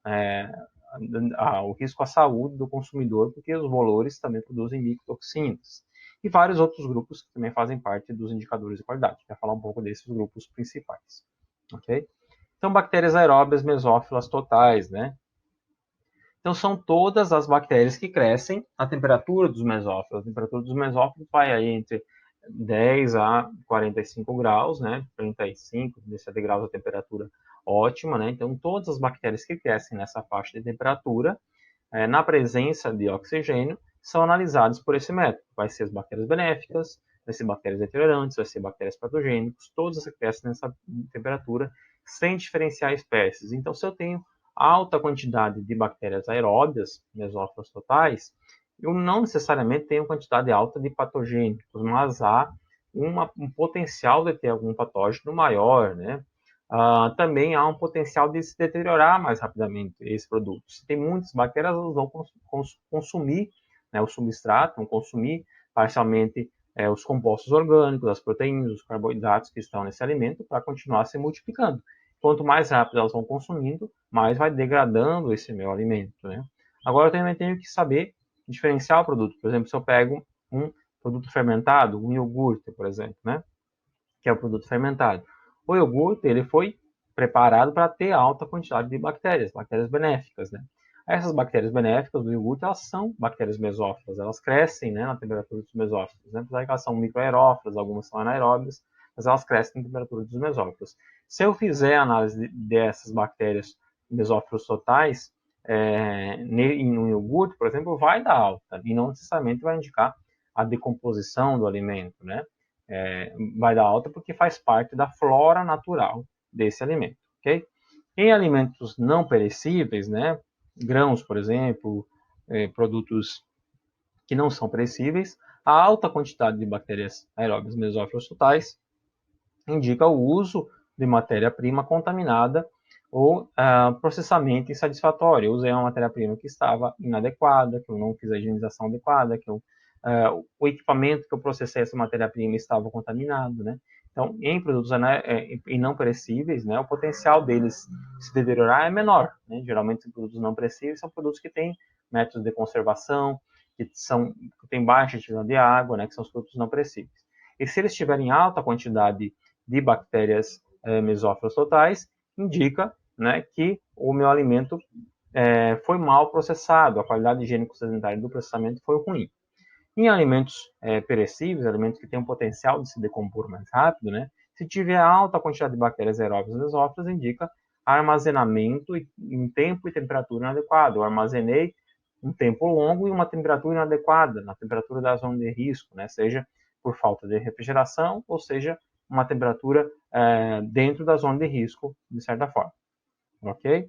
o risco à saúde do consumidor, porque os bolores também produzem micotoxinas. E vários outros grupos que também fazem parte dos indicadores de qualidade. Vai falar um pouco desses grupos principais. Ok? Então, bactérias aeróbias mesófilas totais, né? Então, são todas as bactérias que crescem à temperatura dos mesófilos. A temperatura dos mesófilos vai aí entre 10 a 45 graus, né? 35, 17 graus a temperatura ótima, né? Então, todas as bactérias que crescem nessa faixa de temperatura, na presença de oxigênio, são analisadas por esse método. Vai ser as bactérias benéficas, vai ser bactérias deteriorantes, vai ser bactérias patogênicas, todas que crescem nessa temperatura, sem diferenciar espécies. Então, se eu tenho alta quantidade de bactérias aeróbias, mesófilas totais, eu não necessariamente tenho quantidade alta de patogênicos, mas há um potencial de ter algum patógeno maior, né? Também há um potencial de se deteriorar mais rapidamente esse produto. Se tem muitas bactérias, elas vão consumir, né, o substrato, vão consumir parcialmente os compostos orgânicos, as proteínas, os carboidratos que estão nesse alimento para continuar se multiplicando. Quanto mais rápido elas vão consumindo, mais vai degradando esse meu alimento. Né? Agora eu também tenho que saber diferenciar o produto. Por exemplo, se eu pego um produto fermentado, um iogurte, por exemplo, né? Que é o produto fermentado. O iogurte ele foi preparado para ter alta quantidade de bactérias, bactérias benéficas. Né? Essas bactérias benéficas do iogurte, elas são bactérias mesófilas, elas crescem, né, na temperatura dos mesófilos. Né? Apesar que elas são microaerófilas, algumas são anaeróbias, mas elas crescem na temperatura dos mesófilos. Se eu fizer a análise dessas bactérias mesófilos totais, em um iogurte, por exemplo, vai dar alta, e não necessariamente vai indicar a decomposição do alimento, né? Vai dar alta porque faz parte da flora natural desse alimento, ok? Em alimentos não perecíveis, né, grãos, por exemplo, produtos que não são perecíveis, a alta quantidade de bactérias aeróbias mesófilas totais indica o uso de matéria-prima contaminada ou processamento insatisfatório. Eu usei uma matéria-prima que estava inadequada, que eu não fiz a higienização adequada, que o equipamento que eu processei essa matéria-prima estava contaminado, né? Então, em produtos não perecíveis, né, o potencial deles se deteriorar é menor. Né? Geralmente, produtos não perecíveis são produtos que têm métodos de conservação, que têm baixa atividade de água, né, que são os produtos não perecíveis. E se eles tiverem alta quantidade de bactérias mesófilas totais, indica, né, que o meu alimento foi mal processado, a qualidade higiênico-sanitária do processamento foi ruim. Em alimentos perecíveis, alimentos que têm um potencial de se decompor mais rápido, né, se tiver alta quantidade de bactérias aeróbias mesófilas, indica armazenamento em tempo e temperatura inadequado. Eu armazenei um tempo longo e uma temperatura inadequada, na temperatura da zona de risco, né, seja por falta de refrigeração, ou seja, uma temperatura dentro da zona de risco, de certa forma. Ok?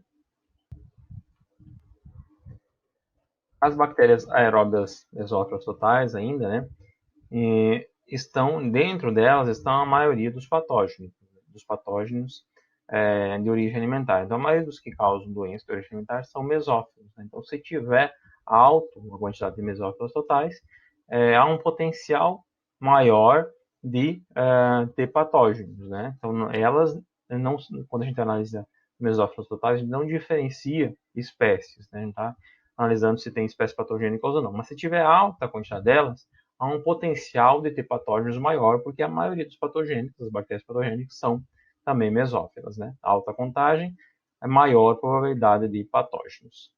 As bactérias aeróbias mesófilas totais ainda, né? Dentro delas estão a maioria dos patógenos de origem alimentar. Então, a maioria dos que causam doenças de origem alimentar são mesófilos. Né? Então, se tiver alto a quantidade de mesófilos totais, há um potencial maior de ter patógenos. Né? Então, elas não, quando a gente analisa mesófilos totais, a gente não diferencia espécies, né? Tá analisando se tem espécies patogênicas ou não. Mas se tiver alta quantidade delas, há um potencial de ter patógenos maior, porque a maioria dos patogênicos, das bactérias patogênicas, são também mesófilas, né? Alta contagem, é maior probabilidade de patógenos.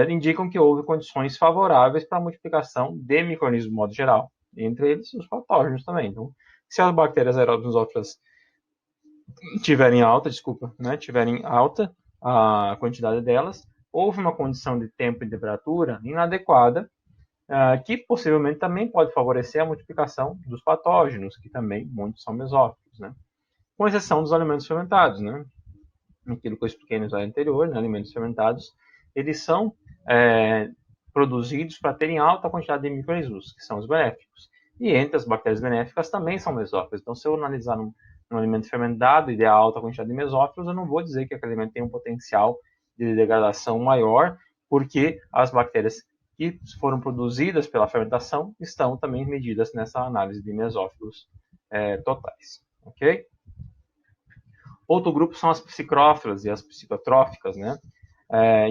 Indicam que houve condições favoráveis para a multiplicação de micro-organismos de modo geral, entre eles os patógenos também. Então, se as bactérias aeróbias mesófilas tiverem alta a quantidade delas, houve uma condição de tempo e temperatura inadequada, que possivelmente também pode favorecer a multiplicação dos patógenos, que também muitos são mesófilos, né? Com exceção dos alimentos fermentados, né? Aquilo que eu expliquei no slide anterior, né? Alimentos fermentados, eles são produzidos para terem alta quantidade de micro-organismos, que são os benéficos. E entre as bactérias benéficas também são mesófilas. Então, se eu analisar um alimento fermentado e der alta quantidade de mesófilos, eu não vou dizer que aquele alimento tem um potencial de degradação maior, porque as bactérias que foram produzidas pela fermentação estão também medidas nessa análise de mesófilos totais. Ok? Outro grupo são as psicrófilas e as psicotróficas, né?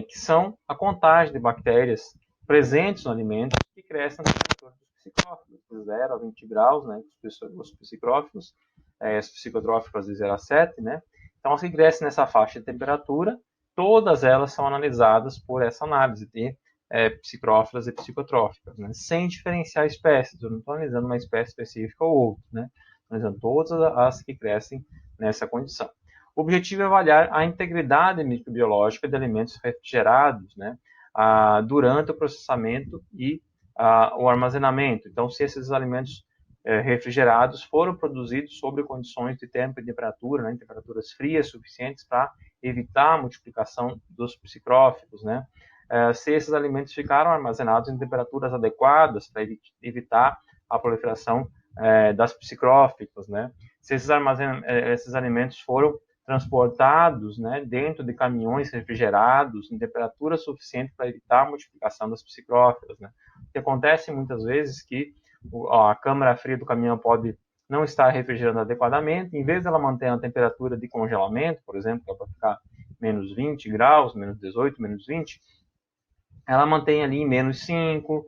Que são a contagem de bactérias presentes no alimento que crescem na temperatura dos psicrófilos, de 0 a 20 graus, né? Os psicrófilos, as psicotróficas de 0 a 7, né? Então, se crescem nessa faixa de temperatura, todas elas são analisadas por essa análise de psicrófilas e psicotróficas, né? Sem diferenciar espécies. Eu não estou analisando uma espécie específica ou outra, né? Analisando todas as que crescem nessa condição. O objetivo é avaliar a integridade microbiológica de alimentos refrigerados, né, durante o processamento e o armazenamento. Então, se esses alimentos refrigerados foram produzidos sob condições de tempo e temperatura, né, temperaturas frias suficientes para evitar a multiplicação dos psicróficos, né, se esses alimentos ficaram armazenados em temperaturas adequadas para evitar a proliferação das psicróficas, né, se esses alimentos foram transportados, né, dentro de caminhões refrigerados em temperatura suficiente para evitar a multiplicação das psicrófilas, né. O que acontece muitas vezes que a câmara fria do caminhão pode não estar refrigerando adequadamente, em vez dela manter a temperatura de congelamento, por exemplo, para ficar menos 20 graus, menos 18, menos 20, ela mantém ali em menos 5,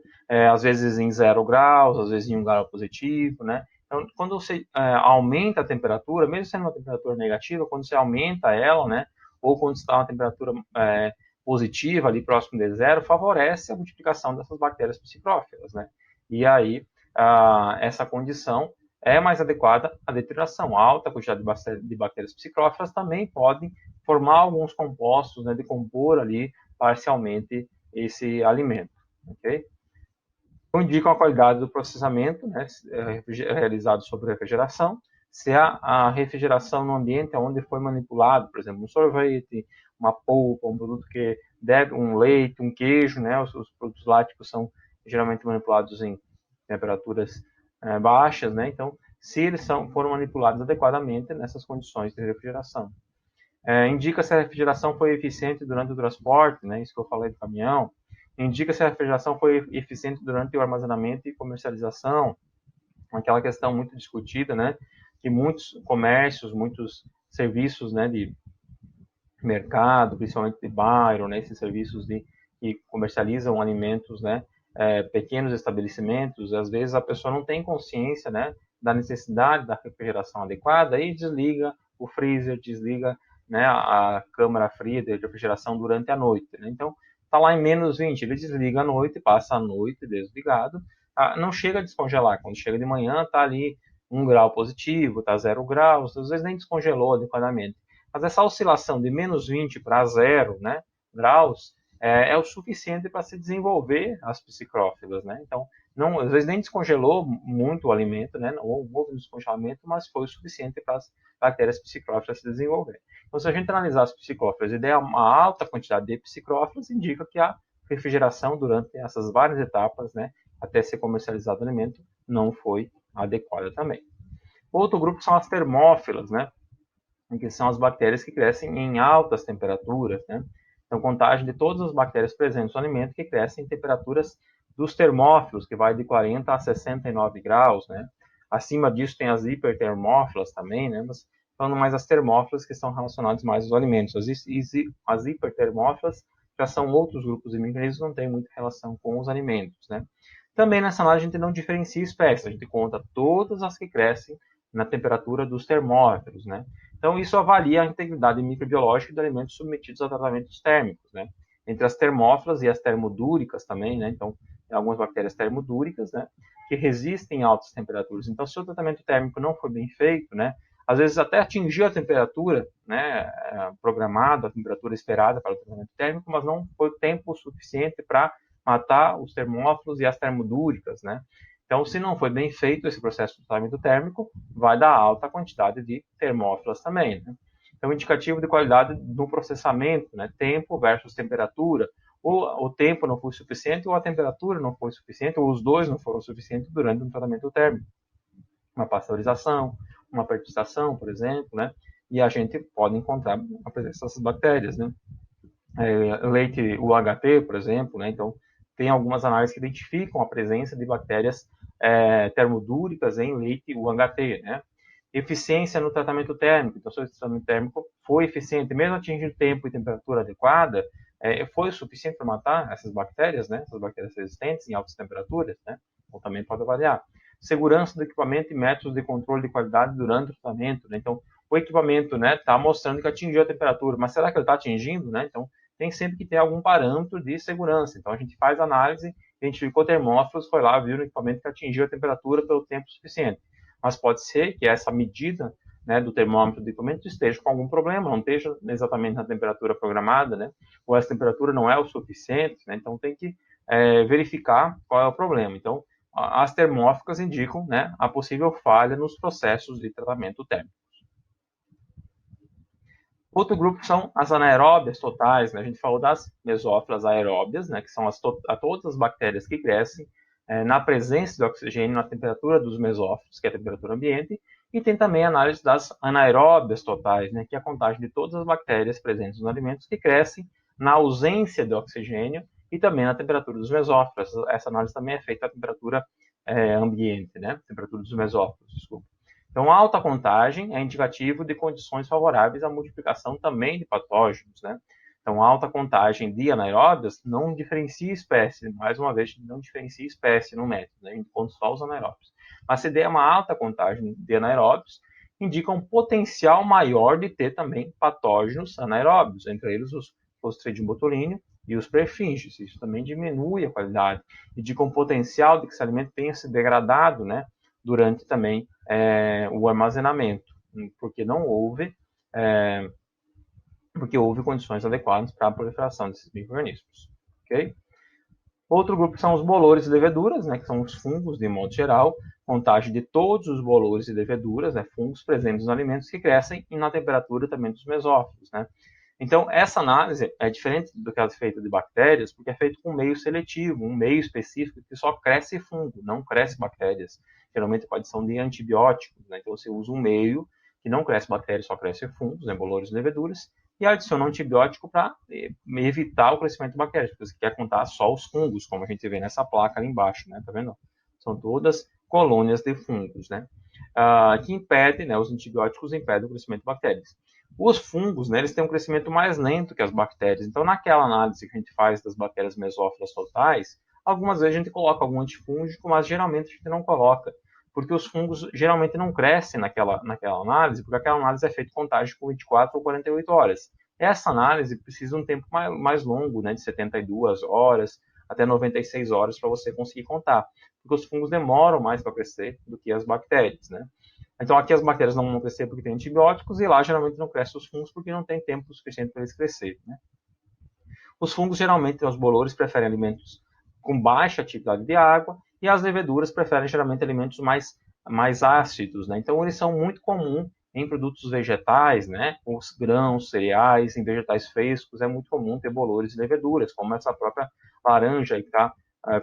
às vezes em 0 graus, às vezes em 1 grau positivo, né? Então, quando você aumenta a temperatura, mesmo sendo uma temperatura negativa, quando você aumenta ela, né, ou quando está uma temperatura positiva, ali próximo de 0, favorece a multiplicação dessas bactérias psicrófilas, né? E aí, essa condição é mais adequada à deterioração. A alta quantidade de bactérias psicrófilas também podem formar alguns compostos, né, decompor ali parcialmente esse alimento, ok? Então, indicam a qualidade do processamento, né, realizado sob refrigeração, se a refrigeração no ambiente onde foi manipulado, por exemplo, um sorvete, uma polpa, um produto que deve, um leite, um queijo, né, os produtos lácteos são geralmente manipulados em temperaturas baixas, né, então, se eles foram manipulados adequadamente nessas condições de refrigeração. Indica se a refrigeração foi eficiente durante o transporte, né, isso que eu falei do caminhão. Indica se a refrigeração foi eficiente durante o armazenamento e comercialização, aquela questão muito discutida, né, que muitos comércios, muitos serviços, né, de mercado, principalmente de bairro, né, esses serviços que comercializam alimentos, né, pequenos estabelecimentos, às vezes a pessoa não tem consciência, né, da necessidade da refrigeração adequada e desliga o freezer, desliga, né, a câmara fria de refrigeração durante a noite, né? Então, está lá em menos 20, ele desliga à noite, passa a noite desligado, não chega a descongelar, quando chega de manhã está ali 1 grau positivo, está 0 graus, às vezes nem descongelou adequadamente. Mas essa oscilação de menos 20 para 0, né, graus é o suficiente para se desenvolver as psicrófilas, né? Então, não, às vezes nem descongelou muito o alimento, né? Não houve descongelamento, mas foi o suficiente para as bactérias psicrófilas se desenvolverem. Então, se a gente analisar as psicrófilas e der uma alta quantidade de psicrófilas, indica que a refrigeração durante essas várias etapas, né, até ser comercializado o alimento, não foi adequada também. Outro grupo são as termófilas, né, que são as bactérias que crescem em altas temperaturas, né? Então, contagem de todas as bactérias presentes no alimento que crescem em temperaturas dos termófilos, que vai de 40 a 69 graus, né? Acima disso tem as hipertermófilas também, né? Mas falando mais as termófilas que são relacionadas mais aos alimentos. As hipertermófilas já são outros grupos de micro-organismos que não têm muita relação com os alimentos, né? Também nessa análise a gente não diferencia espécies, a gente conta todas as que crescem na temperatura dos termómetros, né? Então isso avalia a integridade microbiológica de alimentos submetidos a tratamentos térmicos, né? Entre as termófilas e as termodúricas também, né? Então, tem algumas bactérias termodúricas, né? Que resistem a altas temperaturas. Então, se o tratamento térmico não for bem feito, né? Às vezes até atingir a temperatura, né? Programada, a temperatura esperada para o tratamento térmico, mas não foi tempo suficiente para matar os termófilos e as termodúricas, né? Então, se não foi bem feito esse processo de tratamento térmico, vai dar alta quantidade de termófilas também, né? Então, indicativo de qualidade no processamento, né? Tempo versus temperatura. Ou o tempo não foi suficiente, ou a temperatura não foi suficiente, ou os dois não foram suficientes durante um tratamento térmico. Uma pasteurização, uma pertustação, por exemplo, né? E a gente pode encontrar a presença dessas bactérias, né? Leite UHT, por exemplo, né? Então, tem algumas análises que identificam a presença de bactérias termodúricas em leite UHT, né? Eficiência no tratamento térmico. Então, se o tratamento térmico foi eficiente, mesmo atingindo tempo e temperatura adequada, foi o suficiente para matar essas bactérias, né? Essas bactérias resistentes em altas temperaturas, né? Ou também pode avaliar. Segurança do equipamento e métodos de controle de qualidade durante o tratamento, né? Então, o equipamento, né, está mostrando que atingiu a temperatura, mas será que ele está atingindo, né? Então, tem sempre que ter algum parâmetro de segurança. Então, a gente faz análise, identificou termófilos, foi lá, viu no equipamento que atingiu a temperatura pelo tempo suficiente. Mas pode ser que essa medida, né, do termômetro do equipamento esteja com algum problema, não esteja exatamente na temperatura programada, né? Ou essa temperatura não é o suficiente, né? Então, tem que verificar qual é o problema. Então, as termóficas indicam, né, a possível falha nos processos de tratamento térmico. Outro grupo são as anaeróbias totais, né? A gente falou das mesófilas aeróbias, né? Que são todas as bactérias que crescem na presença de oxigênio na temperatura dos mesófilos, que é a temperatura ambiente, e tem também a análise das anaeróbias totais, né? Que é a contagem de todas as bactérias presentes nos alimentos que crescem na ausência de oxigênio e também na temperatura dos mesófilos. Essa análise também é feita à temperatura ambiente, né? Temperatura dos mesófilos, desculpa. Então, alta contagem é indicativo de condições favoráveis à multiplicação também de patógenos, né? Então, alta contagem de anaeróbios não diferencia espécie, mais uma vez, não diferencia espécie no método, né? A gente conta só os anaeróbios. Mas se der uma alta contagem de anaeróbios, indica um potencial maior de ter também patógenos anaeróbios, entre eles os Clostridium botulinum e os perfringens. Isso também diminui a qualidade, indica um potencial de que esse alimento tenha se degradado, né? Durante também o armazenamento, porque não houve, porque houve condições adequadas para a proliferação desses micro-organismos. Okay? Outro grupo são os bolores e leveduras, né, que são os fungos, de modo geral, contagem de todos os bolores e leveduras, né, fungos presentes nos alimentos que crescem e na temperatura também dos mesófilos. Né? Então, essa análise é diferente do que é feita de bactérias, porque é feito com um meio seletivo, um meio específico que só cresce fungo, não cresce bactérias. Geralmente, com adição de antibióticos. Né? Então, você usa um meio que não cresce bactérias, só cresce fungos, né? Bolores e leveduras, e adiciona um antibiótico para evitar o crescimento de bactérias, porque você quer contar só os fungos, como a gente vê nessa placa ali embaixo, né? Tá vendo? São todas colônias de fungos, né? Que impedem, né? Os antibióticos impedem o crescimento de bactérias. Os fungos, né, eles têm um crescimento mais lento que as bactérias. Então, naquela análise que a gente faz das bactérias mesófilas totais, algumas vezes a gente coloca algum antifúngico, mas geralmente a gente não coloca, porque os fungos geralmente não crescem naquela análise, porque aquela análise é feita contagem com 24 ou 48 horas. Essa análise precisa de um tempo mais longo, né, de 72 horas até 96 horas para você conseguir contar, porque os fungos demoram mais para crescer do que as bactérias, né? Então, aqui as bactérias não vão crescer porque tem antibióticos, e lá geralmente não crescem os fungos porque não tem tempo suficiente para eles crescerem. Né? Os fungos, geralmente, os bolores preferem alimentos com baixa atividade de água, e as leveduras preferem, geralmente, alimentos mais ácidos. Né? Então, eles são muito comuns em produtos vegetais, né? Os grãos, cereais, em vegetais frescos, é muito comum ter bolores e leveduras, como essa própria laranja que está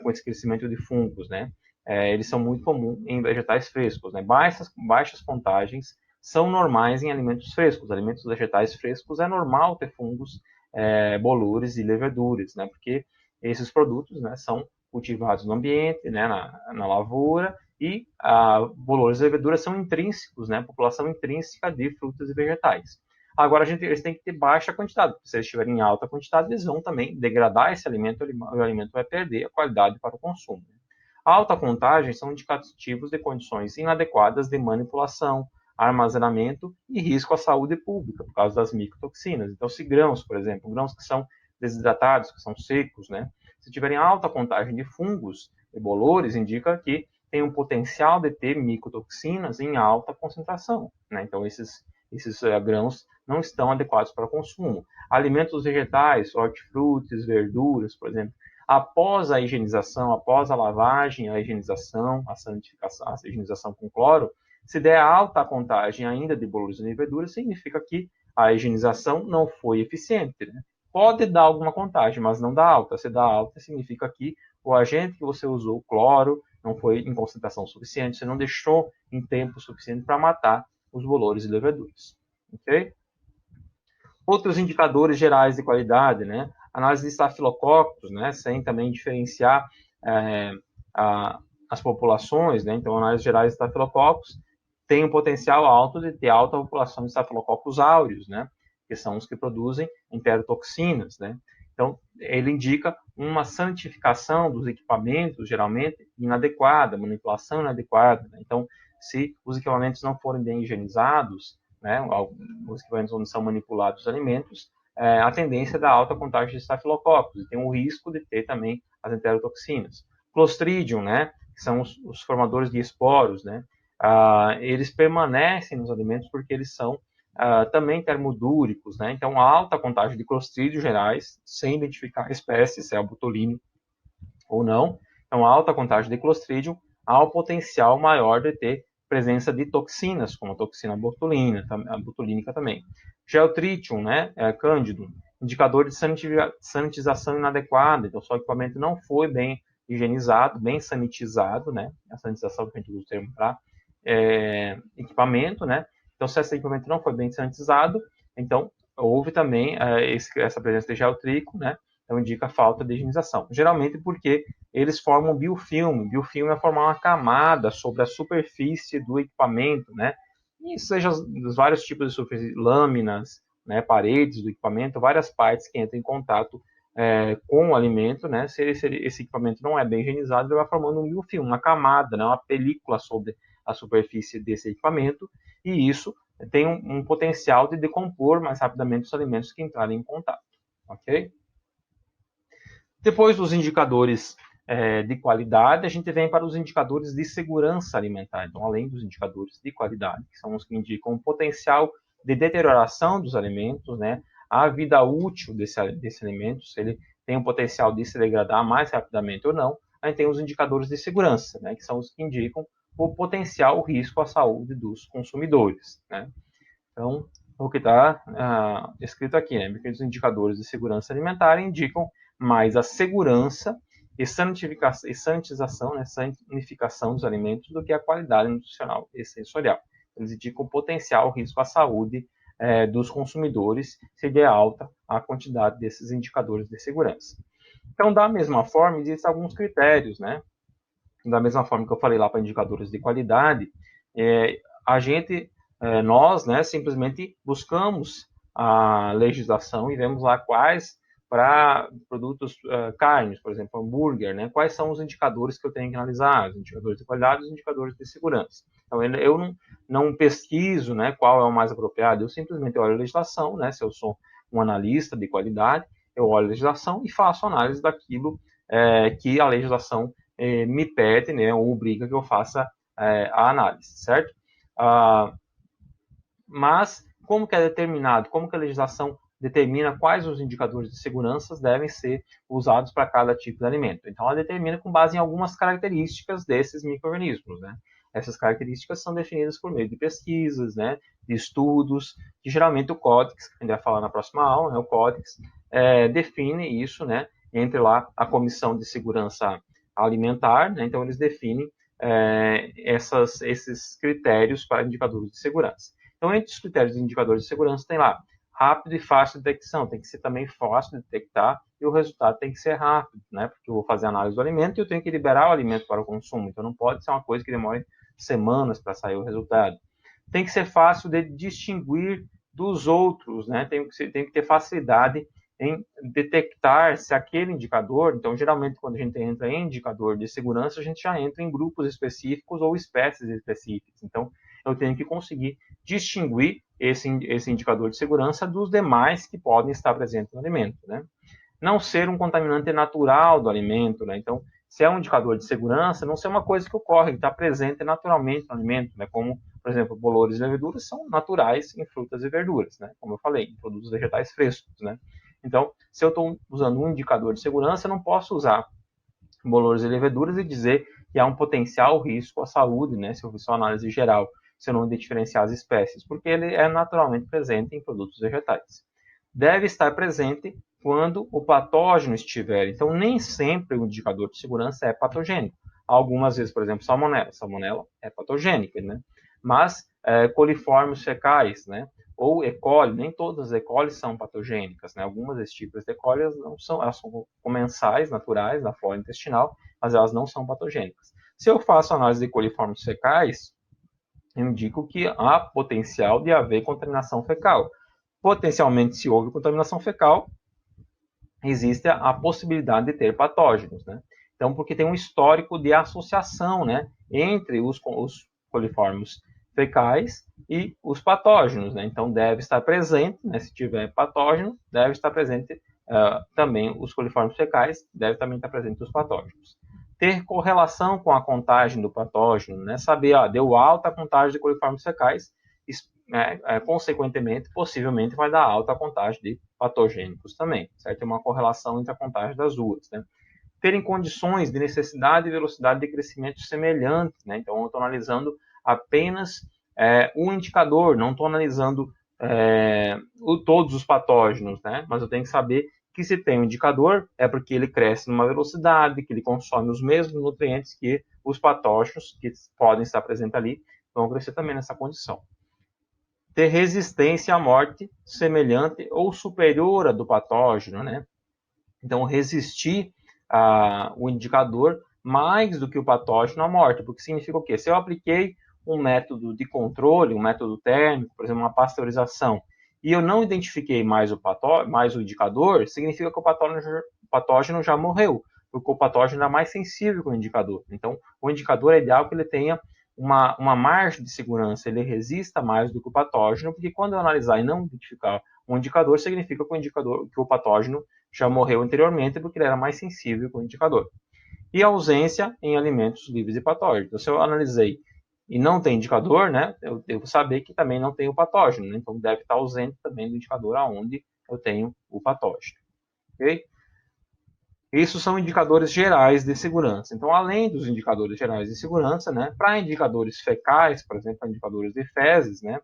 com esse crescimento de fungos, né? Eles são muito comuns em vegetais frescos. Né? Baixas contagens são normais em alimentos frescos. Alimentos vegetais frescos é normal ter fungos, bolores e leveduras, né? Porque esses produtos, né, são cultivados no ambiente, né, na lavoura, e bolores e leveduras são intrínsecos, né, população intrínseca de frutas e vegetais. Agora, eles têm que ter baixa quantidade, porque se eles estiverem em alta quantidade, eles vão também degradar esse alimento, e o alimento vai perder a qualidade para o consumo. Alta contagem são indicativos de condições inadequadas de manipulação, armazenamento e risco à saúde pública, por causa das micotoxinas. Então, se grãos, por exemplo, grãos que são desidratados, que são secos, né? Se tiverem alta contagem de fungos e bolores, indica que tem um potencial de ter micotoxinas em alta concentração, né? Então, esses grãos não estão adequados para consumo. Alimentos vegetais, hortifrutis, verduras, por exemplo, após a higienização, após a lavagem, a higienização, a sanitificação, a higienização com cloro, se der alta contagem ainda de bolos e leveduras, significa que a higienização não foi eficiente, né? Pode dar alguma contagem, mas não dá alta. Se dá alta, significa que o agente que você usou, o cloro, não foi em concentração suficiente, você não deixou em tempo suficiente para matar os bolores e leveduras. Ok? Outros indicadores gerais de qualidade, né? Análise de estafilococcus, né? Sem também diferenciar as populações, né? Então, análises gerais de estafilococcus tem um potencial alto de ter alta população de estafilococcus aureus, né? Que são os que produzem enterotoxinas, né? Então, ele indica uma sanitificação dos equipamentos, geralmente, inadequada, manipulação inadequada. Né? Então, se os equipamentos não forem bem higienizados, né, os equipamentos onde são manipulados os alimentos, a tendência é da alta contagem de estafilococcus, e tem o risco de ter também as enterotoxinas. Clostridium, né, que são os formadores de esporos, né, eles permanecem nos alimentos porque eles são também termodúricos, né? Então, alta contagem de clostrídeos gerais, sem identificar a espécie, se é o botulínio ou não. Então, alta contagem de clostridium há o potencial maior de ter presença de toxinas, como a toxina botulina, a botulínica também. Geotritium, né? Cândido, indicador de sanitização inadequada. Então, se o equipamento não foi bem higienizado, bem sanitizado, né? A sanitização que a gente usa o termo para equipamento, né? Então, se esse equipamento não foi bem sanitizado, então houve também essa presença de geotrico, né? Então indica falta de higienização. Geralmente porque eles formam biofilme. Biofilme é formar uma camada sobre a superfície do equipamento, né? E seja os vários tipos de superfície, lâminas, né? Paredes do equipamento, várias partes que entram em contato com o alimento, né? Se esse equipamento não é bem higienizado, ele vai formando um biofilme, uma camada, né? Uma película sobre a superfície desse equipamento, e isso tem um potencial de decompor mais rapidamente os alimentos que entrarem em contato, ok? Depois dos indicadores de qualidade, a gente vem para os indicadores de segurança alimentar. Então, além dos indicadores de qualidade, que são os que indicam o potencial de deterioração dos alimentos, né, a vida útil desse alimento, se ele tem o potencial de se degradar mais rapidamente ou não, a gente tem os indicadores de segurança, né, que são os que indicam o potencial risco à saúde dos consumidores, né? Então, o que está escrito aqui, né? Porque os indicadores de segurança alimentar indicam mais a segurança e sanitização, né? Sanitificação dos alimentos do que a qualidade nutricional e sensorial. Eles indicam o potencial risco à saúde dos consumidores se der alta a quantidade desses indicadores de segurança. Então, da mesma forma, existem alguns critérios, né? Da mesma forma que eu falei lá para indicadores de qualidade, nós, né, simplesmente buscamos a legislação e vemos lá quais, para produtos carnes, por exemplo, hambúrguer, né, quais são os indicadores que eu tenho que analisar, os indicadores de qualidade e os indicadores de segurança. Então, eu não pesquiso, né, qual é o mais apropriado, eu simplesmente olho a legislação, né, se eu sou um analista de qualidade, eu olho a legislação e faço análise daquilo que a legislação me pede, né, ou obriga que eu faça a análise, certo? Mas como que é determinado, como que a legislação determina quais os indicadores de segurança devem ser usados para cada tipo de alimento? Então, ela determina com base em algumas características desses micro-organismos, né? Essas características são definidas por meio de pesquisas, né, de estudos, que geralmente o Códex, que a gente vai falar na próxima aula, né, o Códex, define isso, né, entre lá a Comissão de Segurança Alimentar, né, então eles definem esses critérios para indicadores de segurança. Então, entre os critérios de indicadores de segurança, tem lá rápido e fácil de detecção. Tem que ser também fácil de detectar e o resultado tem que ser rápido, né? Porque eu vou fazer análise do alimento e eu tenho que liberar o alimento para o consumo. Então, não pode ser uma coisa que demore semanas para sair o resultado. Tem que ser fácil de distinguir dos outros, né? Tem que ter facilidade em detectar se aquele indicador, então geralmente quando a gente entra em indicador de segurança, a gente já entra em grupos específicos ou espécies específicas. Então, eu tenho que conseguir distinguir esse indicador de segurança dos demais que podem estar presentes no alimento, né? Não ser um contaminante natural do alimento, né? Então, se é um indicador de segurança, não ser uma coisa que ocorre, que está presente naturalmente no alimento, né? Como, por exemplo, bolores e leveduras são naturais em frutas e verduras, né? Como eu falei, em produtos vegetais frescos, né? Então, se eu estou usando um indicador de segurança, eu não posso usar bolores e leveduras e dizer que há um potencial risco à saúde, né? Se eu fizer uma análise geral, se eu não diferenciar as espécies, porque ele é naturalmente presente em produtos vegetais. Deve estar presente quando o patógeno estiver. Então, nem sempre o indicador de segurança é patogênico. Algumas vezes, por exemplo, salmonela. Salmonela é patogênica, né? Mas coliformes fecais, né? Ou E. coli, nem todas as E. coli são patogênicas, né? Algumas desses tipos de E. coli não são, elas são comensais, naturais, da flora intestinal, mas elas não são patogênicas. Se eu faço análise de coliformes fecais, eu indico que há potencial de haver contaminação fecal. Potencialmente, se houve contaminação fecal, existe a possibilidade de ter patógenos, né? Então, porque tem um histórico de associação, né, entre os coliformes fecais e os patógenos, né? Então, deve estar presente, né, se tiver patógeno, deve estar presente também os coliformes fecais, deve também estar presente os patógenos. Ter correlação com a contagem do patógeno, né? Saber, deu alta a contagem de coliformes fecais, consequentemente, possivelmente vai dar alta a contagem de patogênicos também, certo? Tem uma correlação entre a contagem das duas, né? Terem condições de necessidade e velocidade de crescimento semelhantes, né? Então, eu estou analisando apenas um indicador, não estou analisando todos os patógenos, né? Mas eu tenho que saber que se tem um indicador é porque ele cresce numa velocidade, que ele consome os mesmos nutrientes que os patógenos que podem estar presentes ali, vão crescer também nessa condição. Ter resistência à morte semelhante ou superior à do patógeno, né? Então, resistir o indicador mais do que o patógeno à morte, porque significa o quê? Se eu apliquei um método de controle, um método térmico, por exemplo, uma pasteurização, e eu não identifiquei mais o indicador, significa que o patógeno já morreu, porque o patógeno é mais sensível que o indicador. Então, o indicador é ideal que ele tenha uma margem de segurança, ele resista mais do que o patógeno, porque quando eu analisar e não identificar um indicador, significa que o patógeno já morreu anteriormente, porque ele era mais sensível com o indicador. E ausência em alimentos livres de patógeno. Então, se eu analisei e não tem indicador, né, eu devo saber que também não tem o patógeno, né? Então deve estar ausente também do indicador aonde eu tenho o patógeno. Ok? Isso são indicadores gerais de segurança. Então, além dos indicadores gerais de segurança, né, para indicadores fecais, por exemplo, indicadores de fezes, né,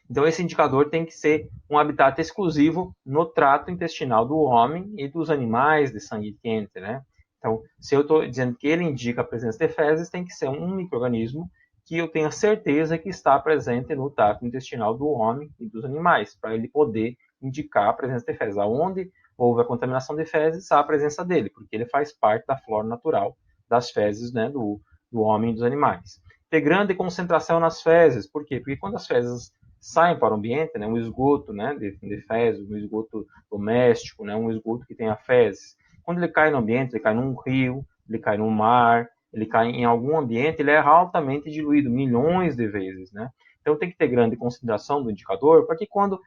então esse indicador tem que ser um habitat exclusivo no trato intestinal do homem e dos animais de sangue quente, né? Então, se eu estou dizendo que ele indica a presença de fezes, tem que ser um micro-organismo que eu tenha certeza que está presente no trato intestinal do homem e dos animais, para ele poder indicar a presença de fezes. Aonde houve a contaminação de fezes, há a presença dele, porque ele faz parte da flora natural das fezes, né, do homem e dos animais. Ter grande concentração nas fezes, por quê? Porque quando as fezes saem para o ambiente, né, um esgoto, né, de fezes, um esgoto doméstico, né, um esgoto que tenha fezes, quando ele cai no ambiente, ele cai num rio, ele cai no mar, ele cai em algum ambiente, ele é altamente diluído milhões de vezes, né? Então tem que ter grande consideração do indicador, para que quando,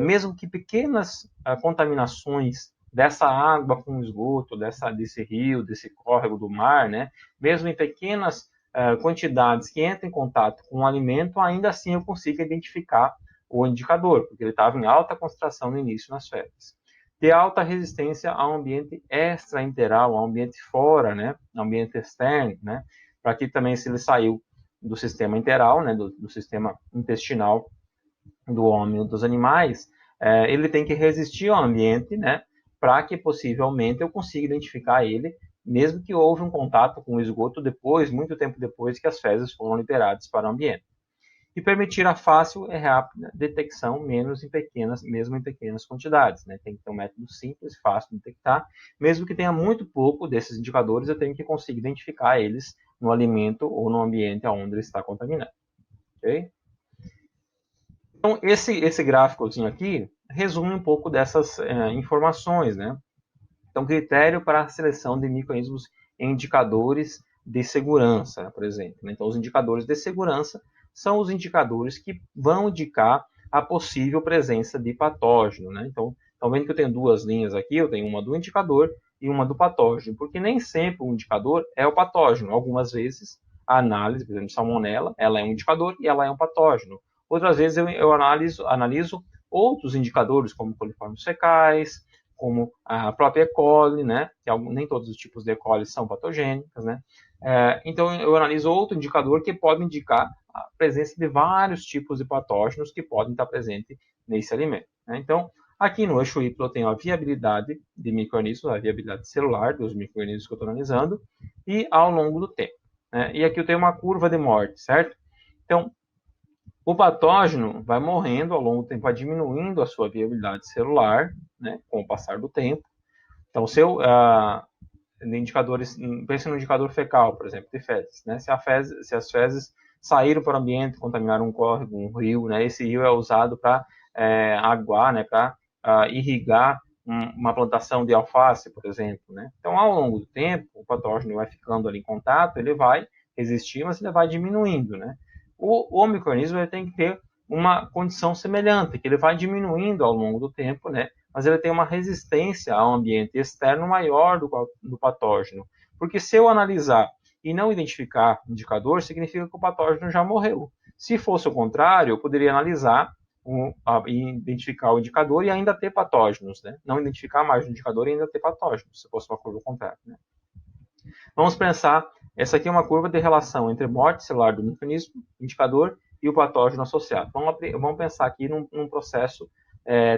mesmo que pequenas contaminações dessa água com esgoto, desse rio, desse córrego do mar, né, mesmo em pequenas quantidades que entram em contato com o alimento, ainda assim eu consigo identificar o indicador, porque ele estava em alta concentração no início nas fezes. Ter alta resistência ao ambiente extraenteral, ao ambiente fora, né, ao ambiente externo, né, para que também se ele saiu do sistema enteral, né, do sistema intestinal do homem ou dos animais, ele tem que resistir ao ambiente, né, para que possivelmente eu consiga identificar ele, mesmo que houve um contato com o esgoto depois, muito tempo depois que as fezes foram liberadas para o ambiente. E permitir a fácil e rápida detecção, mesmo em pequenas quantidades, né? Tem que ter um método simples, fácil de detectar. Mesmo que tenha muito pouco desses indicadores, eu tenho que conseguir identificar eles no alimento ou no ambiente onde ele está contaminado. Ok? Então, esse gráficozinho aqui resume um pouco dessas informações, né? Então, critério para a seleção de micro-organismos em indicadores de segurança, por exemplo. Então, os indicadores de segurança são os indicadores que vão indicar a possível presença de patógeno, né? Então, estão vendo que eu tenho duas linhas aqui, eu tenho uma do indicador e uma do patógeno, porque nem sempre o indicador é o patógeno. Algumas vezes, a análise, por exemplo, de salmonela, ela é um indicador e ela é um patógeno. Outras vezes, eu analiso outros indicadores, como coliformes fecais, como a própria E. coli, né? Que nem todos os tipos de E. coli são patogênicas, né? Então, eu analiso outro indicador que pode indicar a presença de vários tipos de patógenos que podem estar presentes nesse alimento, né? Então, aqui no eixo Y eu tenho a viabilidade de micro-organismos, a viabilidade celular dos micro-organismos que eu estou analisando, e ao longo do tempo, né? E aqui eu tenho uma curva de morte, certo? Então, o patógeno vai morrendo ao longo do tempo, vai diminuindo a sua viabilidade celular, né, com o passar do tempo. Então, indicadores, pense no indicador fecal, por exemplo, de fezes, né? Se as fezes saíram para o ambiente, contaminaram um córrego, um rio, né? Esse rio é usado para aguar, né? Para irrigar uma plantação de alface, por exemplo, né? Então, ao longo do tempo, o patógeno vai ficando ali em contato, ele vai resistir, mas ele vai diminuindo, né? O micro-organismo ele tem que ter uma condição semelhante, que ele vai diminuindo ao longo do tempo, né? Mas ele tem uma resistência ao ambiente externo maior do patógeno. Porque se eu analisar e não identificar indicador, significa que o patógeno já morreu. Se fosse o contrário, eu poderia analisar e identificar o indicador e ainda ter patógenos, né? Não identificar mais o indicador e ainda ter patógenos, se fosse uma curva contrária, né? Vamos pensar, essa aqui é uma curva de relação entre morte celular do micro-organismo, indicador, e o patógeno associado. Vamos pensar aqui num processo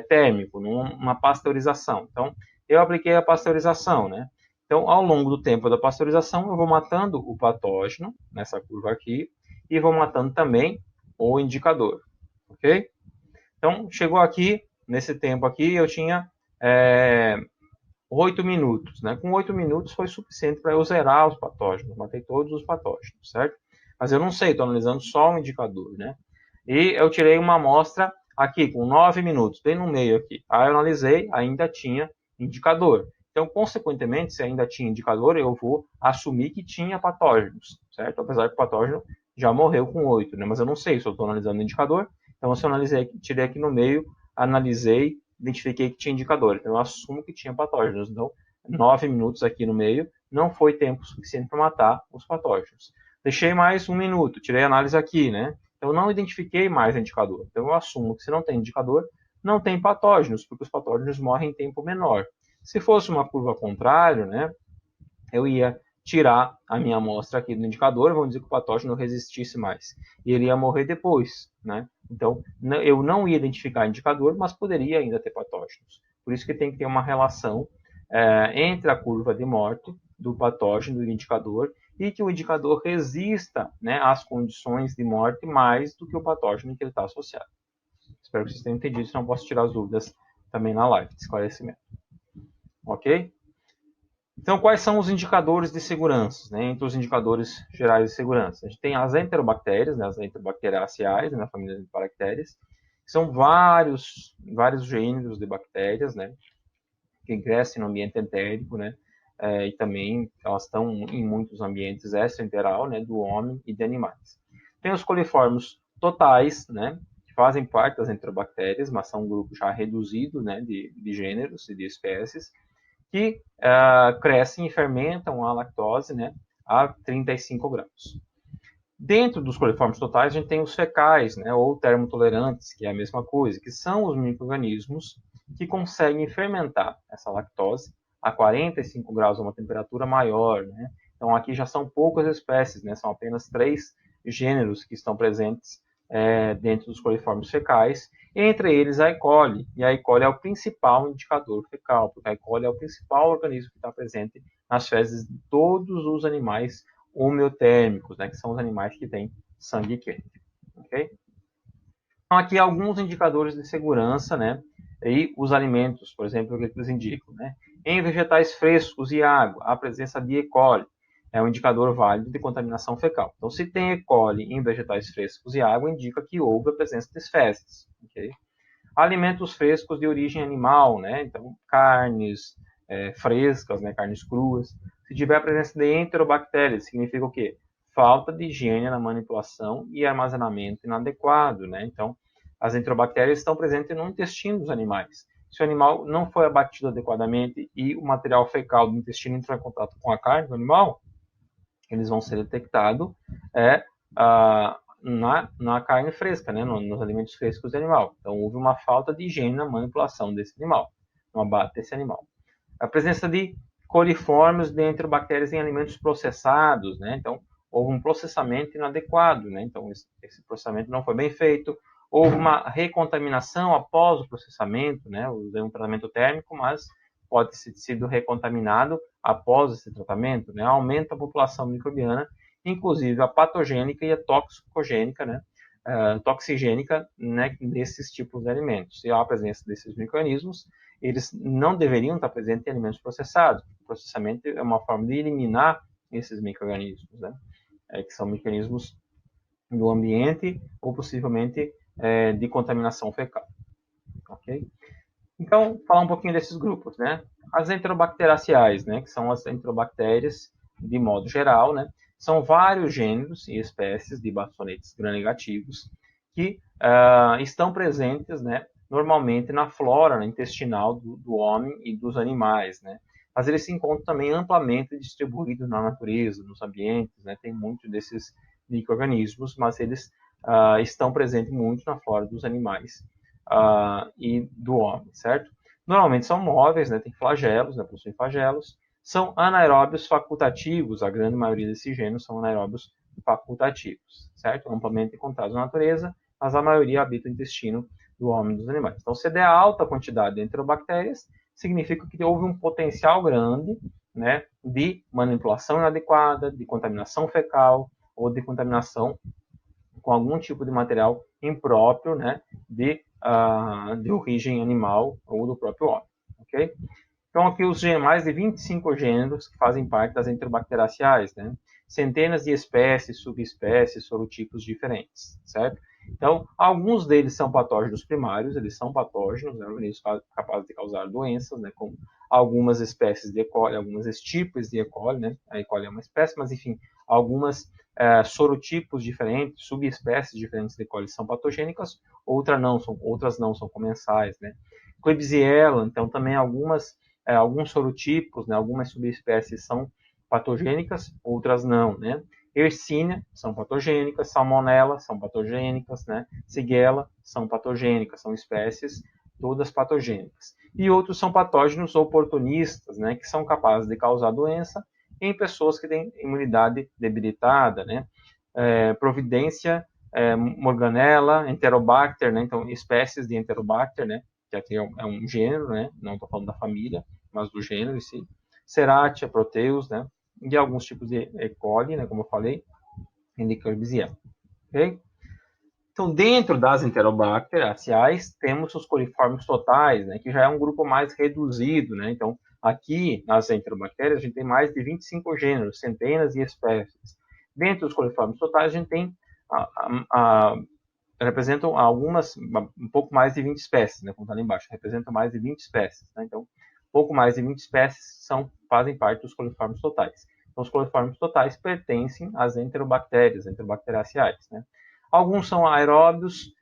térmico, numa pasteurização. Então, eu apliquei a pasteurização, né? Então, ao longo do tempo da pasteurização, eu vou matando o patógeno, nessa curva aqui, e vou matando também o indicador, ok? Então, chegou aqui, nesse tempo aqui, eu tinha 8 minutos, né? Com 8 minutos foi suficiente para eu zerar os patógenos, matei todos os patógenos, certo? Mas eu não sei, estou analisando só o indicador, né? E eu tirei uma amostra aqui com 9 minutos, bem no meio aqui. Aí eu analisei, ainda tinha indicador. Então, consequentemente, se ainda tinha indicador, eu vou assumir que tinha patógenos, certo? Apesar que o patógeno já morreu com 8, né? Mas eu não sei se eu estou analisando o indicador. Então, se eu analisei, tirei aqui no meio, analisei, identifiquei que tinha indicador. Então, eu assumo que tinha patógenos. Então, 9 minutos aqui no meio não foi tempo suficiente para matar os patógenos. Deixei mais 1 minuto, tirei a análise aqui, né? Então, não identifiquei mais indicador. Então, eu assumo que se não tem indicador, não tem patógenos, porque os patógenos morrem em tempo menor. Se fosse uma curva contrária, né, eu ia tirar a minha amostra aqui do indicador, vamos dizer que o patógeno resistisse mais. E ele ia morrer depois, né? Então, eu não ia identificar indicador, mas poderia ainda ter patógenos. Por isso que tem que ter uma relação entre a curva de morte do patógeno e do indicador, e que o indicador resista, né, às condições de morte mais do que o patógeno que ele está associado. Espero que vocês tenham entendido, senão eu posso tirar as dúvidas também na live de esclarecimento. Ok? Então, quais são os indicadores de segurança, né, entre os indicadores gerais de segurança? A gente tem as enterobactérias, né, as enterobacteriaceae, né, na família de bactérias, que são vários gêneros de bactérias, né, que crescem no ambiente entérico, né, e também elas estão em muitos ambientes extraenteral, né, do homem e de animais. Tem os coliformes totais, né, que fazem parte das enterobactérias, mas são um grupo já reduzido, né, de gêneros e de espécies, que crescem e fermentam a lactose, né, a 35 graus. Dentro dos coliformes totais, a gente tem os fecais, né, ou termotolerantes, que é a mesma coisa, que são os micro-organismos que conseguem fermentar essa lactose a 45 graus, a uma temperatura maior, né? Então, aqui já são poucas espécies, né? São apenas 3 gêneros que estão presentes dentro dos coliformes fecais, entre eles a E. coli. E a E. coli é o principal indicador fecal, porque a E. coli é o principal organismo que está presente nas fezes de todos os animais homeotérmicos, né, que são os animais que têm sangue quente. Okay? Então, aqui alguns indicadores de segurança, né, e os alimentos, por exemplo, o que eles indicam, né? Em vegetais frescos e água, a presença de E. coli é um indicador válido de contaminação fecal. Então, se tem E. coli em vegetais frescos e água, indica que houve a presença de fezes. Okay? Alimentos frescos de origem animal, né? Então, carnes frescas, né? Carnes cruas. Se tiver a presença de enterobactérias, significa o quê? Falta de higiene na manipulação e armazenamento inadequado, né? Então, as enterobactérias estão presentes no intestino dos animais. Se o animal não foi abatido adequadamente e o material fecal do intestino entrou em contato com a carne do animal, eles vão ser detectados na carne fresca, né, nos alimentos frescos do animal. Então, houve uma falta de higiene na manipulação desse animal, no abate desse animal. A presença de coliformes de enterobactérias em alimentos processados, né? Então, houve um processamento inadequado, né? Então, esse processamento não foi bem feito. Houve uma recontaminação após o processamento, né? Usei um tratamento térmico, mas pode ter sido recontaminado após esse tratamento, né? Aumenta a população microbiana, inclusive a patogênica e a toxicogênica, né? Toxigênica, né? Desses tipos de alimentos. E a presença desses micro-organismos, eles não deveriam estar presentes em alimentos processados. O processamento é uma forma de eliminar esses micro-organismos, né? Que são mecanismos do ambiente ou possivelmente de contaminação fecal. Ok? Então, falar um pouquinho desses grupos, né? As enterobacteriaceae, né? Que são as enterobactérias de modo geral, né? São vários gêneros e espécies de bastonetes gram-negativos que estão presentes, né? Normalmente na flora intestinal do homem e dos animais, né? Mas eles se encontram também amplamente distribuídos na natureza, nos ambientes, né? Tem muitos desses micro-organismos, mas eles estão presentes muito na flora dos animais e do homem, certo? Normalmente são móveis, né? Tem flagelos, né? Possuem flagelos. São anaeróbios facultativos, a grande maioria desses gêneros são anaeróbios facultativos, certo? Amplamente encontrados na natureza, mas a maioria habita o intestino do homem e dos animais. Então, se der alta quantidade de enterobactérias, significa que houve um potencial grande, né, de manipulação inadequada, de contaminação fecal ou de contaminação com algum tipo de material impróprio, né, de origem animal ou do próprio homem, ok? Então, aqui os mais de 25 gêneros que fazem parte das enterobacteriaceae, né? Centenas de espécies, subespécies, sorotipos diferentes, certo? Então, alguns deles são patógenos primários, eles são patógenos, né, organismos capazes de causar doenças, né, como algumas espécies de E. coli, algumas estirpes de E. coli, né? A E. coli é uma espécie, mas enfim, algumas sorotipos diferentes, subespécies diferentes de E. coli são patogênicas, outras não são comensais, né? Klebsiella, então também alguns sorotipos, né, algumas subespécies são patogênicas, outras não, né? Yersinia são patogênicas, Salmonella são patogênicas, né? Shigella são patogênicas, são espécies todas patogênicas. E outros são patógenos oportunistas, né, que são capazes de causar doença em pessoas que têm imunidade debilitada, né? Providência, Morganella, Enterobacter, né? Então, espécies de Enterobacter, né? Que aqui é um gênero, né? Não estou falando da família, mas do gênero em si. Serratia, Proteus, né? De alguns tipos de E. coli, né? Como eu falei, e de Klebsiella, ok? Então, dentro das enterobacteriaceae, temos os coliformes totais, né, que já é um grupo mais reduzido, né? Então, aqui nas enterobactérias, a gente tem mais de 25 gêneros, centenas de espécies. Dentro dos coliformes totais, a gente tem representam algumas, um pouco mais de 20 espécies, né, como está ali embaixo, representam mais de 20 espécies, né? Então, pouco mais de 20 espécies fazem parte dos coliformes totais. Então, os coliformes totais pertencem às enterobactérias, enterobacteriaceae, né? Alguns são aeróbios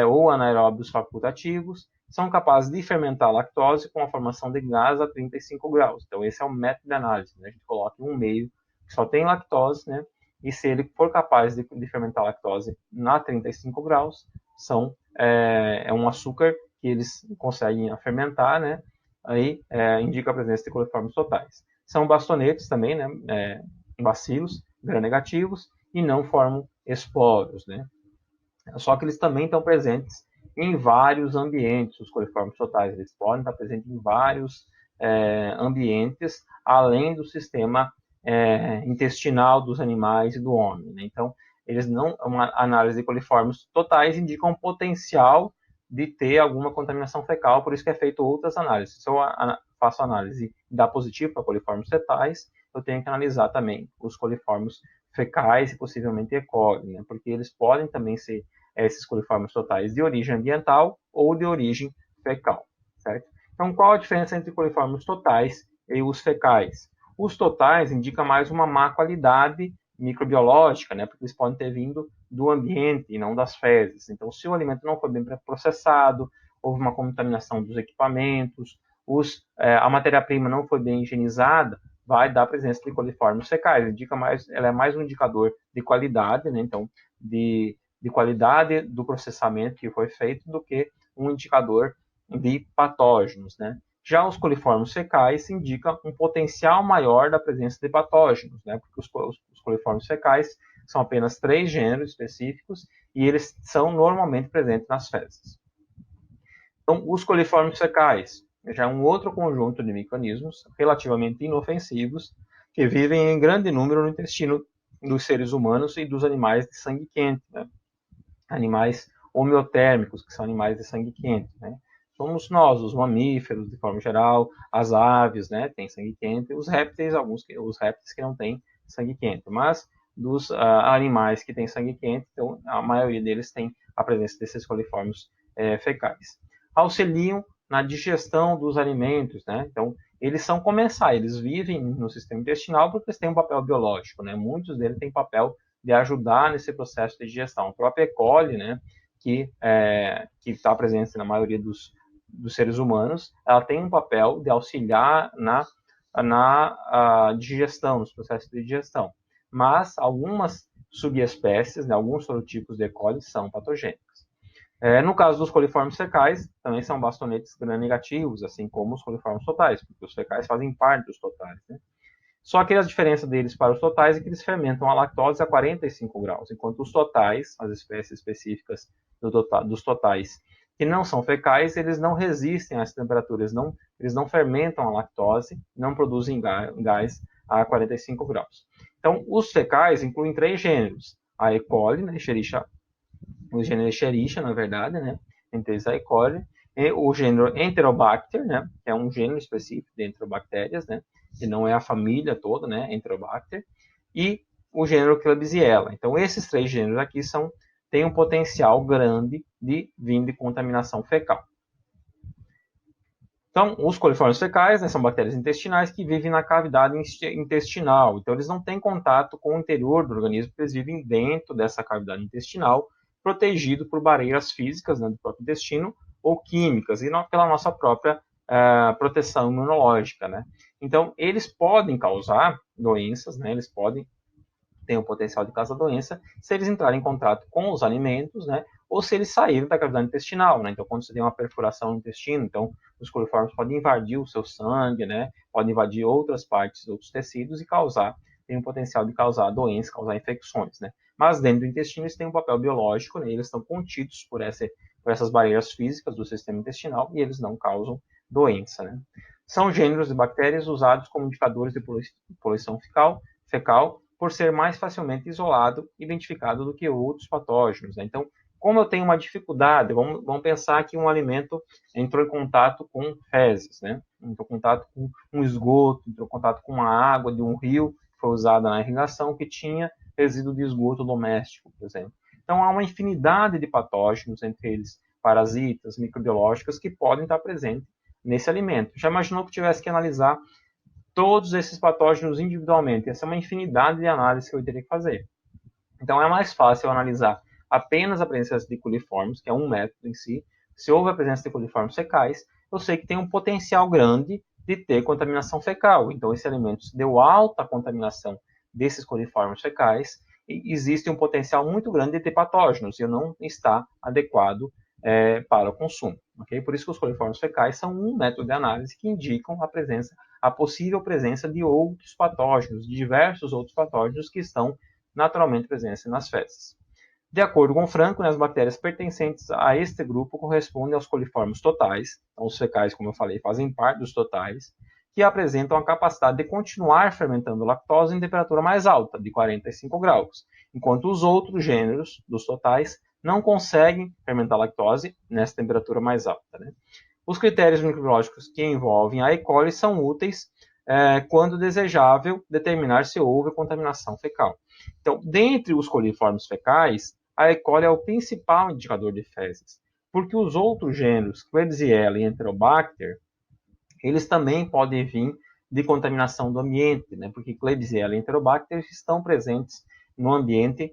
ou anaeróbios facultativos, são capazes de fermentar a lactose com a formação de gás a 35 graus. Então, esse é o método de análise, né? A gente coloca um meio que só tem lactose, né? E se ele for capaz de fermentar a lactose a 35 graus, é um açúcar que eles conseguem fermentar, né? Aí indica a presença de coliformes totais. São bastonetes também, né? Bacilos gram-negativos e não formam esporos, né? Só que eles também estão presentes em vários ambientes, os coliformes totais. Eles podem estar presentes em vários ambientes, além do sistema intestinal dos animais e do homem, né? Então, eles não, uma análise de coliformes totais indica um potencial de ter alguma contaminação fecal, por isso que é feito outras análises. Se eu faço análise e dá positivo para coliformes fetais, eu tenho que analisar também os coliformes fecais e possivelmente E. coli, né? Porque eles podem também ser esses coliformes totais de origem ambiental ou de origem fecal, certo? Então, qual a diferença entre coliformes totais e os fecais? Os totais indicam mais uma má qualidade microbiológica, né, porque eles podem ter vindo do ambiente e não das fezes. Então, se o alimento não foi bem processado, houve uma contaminação dos equipamentos, a matéria-prima não foi bem higienizada, vai dar presença de coliformes fecais. Ela é mais um indicador de qualidade, né, então, de qualidade do processamento que foi feito do que um indicador de patógenos, né? Já os coliformes fecais indicam um potencial maior da presença de patógenos, né? Porque os coliformes fecais são apenas 3 gêneros específicos e eles são normalmente presentes nas fezes. Então, os coliformes fecais já é um outro conjunto de mecanismos relativamente inofensivos que vivem em grande número no intestino dos seres humanos e dos animais de sangue quente, né? Animais homeotérmicos, que são animais de sangue quente, né? Somos nós, os mamíferos, de forma geral, as aves, né, têm sangue quente, os répteis que não têm sangue quente, mas dos animais que têm sangue quente, então, a maioria deles tem a presença desses coliformes fecais. Auxiliam na digestão dos alimentos, né? Então, eles são comensais, eles vivem no sistema intestinal porque eles têm um papel biológico, né? Muitos deles têm papel de ajudar nesse processo de digestão. A própria E. coli, né, que está presente na maioria dos seres humanos, ela tem um papel de auxiliar na digestão, nos processos de digestão. Mas algumas subespécies, né, alguns tipos de E. coli são patogênicos. No caso dos coliformes fecais, também são bastonetes gram-negativos, assim como os coliformes totais, porque os fecais fazem parte dos totais, né? Só que a diferença deles para os totais é que eles fermentam a lactose a 45 graus, enquanto os totais, as espécies específicas dos totais, que não são fecais, eles não resistem a essa temperatura, eles não fermentam a lactose, não produzem gás a 45 graus. Então, os fecais incluem 3 gêneros, a E. coli, né, o gênero Escherichia, na verdade, né, entre eles a E. coli, e o gênero Enterobacter, né, que é um gênero específico de enterobactérias, né, que não é a família toda, né, Enterobacter, e o gênero Klebsiella. Então, esses 3 gêneros aqui têm um potencial grande de vir de contaminação fecal. Então, os coliformes fecais, né, são bactérias intestinais que vivem na cavidade intestinal. Então, eles não têm contato com o interior do organismo, porque eles vivem dentro dessa cavidade intestinal, protegido por barreiras físicas, né, do próprio intestino, ou químicas, e não pela nossa própria proteção imunológica, né? Então, eles podem causar doenças, né? Eles podem ter o potencial de causar doença se eles entrarem em contato com os alimentos, né? Ou se eles saírem da cavidade intestinal, né? Então, quando você tem uma perfuração no intestino, então os coliformes podem invadir o seu sangue, né? Podem invadir outras partes, outros tecidos e tem o potencial de causar doenças, causar infecções, né? Mas dentro do intestino eles têm um papel biológico, né? Eles estão contidos por essas barreiras físicas do sistema intestinal e eles não causam doença, né? São gêneros de bactérias usados como indicadores de poluição fecal por ser mais facilmente isolado, identificado do que outros patógenos, né? Então, como eu tenho uma dificuldade, vamos pensar que um alimento entrou em contato com fezes, né? Entrou em contato com um esgoto, entrou em contato com uma água de um rio que foi usada na irrigação que tinha resíduo de esgoto doméstico, por exemplo. Então, há uma infinidade de patógenos, entre eles parasitas, microbiológicos, que podem estar presentes nesse alimento. Já imaginou que tivesse que analisar todos esses patógenos individualmente? Essa é uma infinidade de análises que eu teria que fazer. Então, é mais fácil analisar apenas a presença de coliformes, que é um método em si. Se houve a presença de coliformes fecais, eu sei que tem um potencial grande de ter contaminação fecal. Então, esse alimento se deu alta contaminação desses coliformes fecais, e existe um potencial muito grande de ter patógenos, e não está adequado para o consumo. Okay? Por isso que os coliformes fecais são um método de análise que indicam a possível presença de outros patógenos, de diversos outros patógenos que estão naturalmente presentes nas fezes. De acordo com Franco, as bactérias pertencentes a este grupo correspondem aos coliformes totais, então os fecais, como eu falei, fazem parte dos totais, que apresentam a capacidade de continuar fermentando lactose em temperatura mais alta, de 45 graus, enquanto os outros gêneros dos totais não conseguem fermentar lactose nessa temperatura mais alta, né? Os critérios microbiológicos que envolvem a E. coli são úteis quando desejável determinar se houve contaminação fecal. Então, dentre os coliformes fecais, a E. coli é o principal indicador de fezes, porque os outros gêneros, Klebsiella e Enterobacter, eles também podem vir de contaminação do ambiente, né? Porque Klebsiella e Enterobacter estão presentes no ambiente,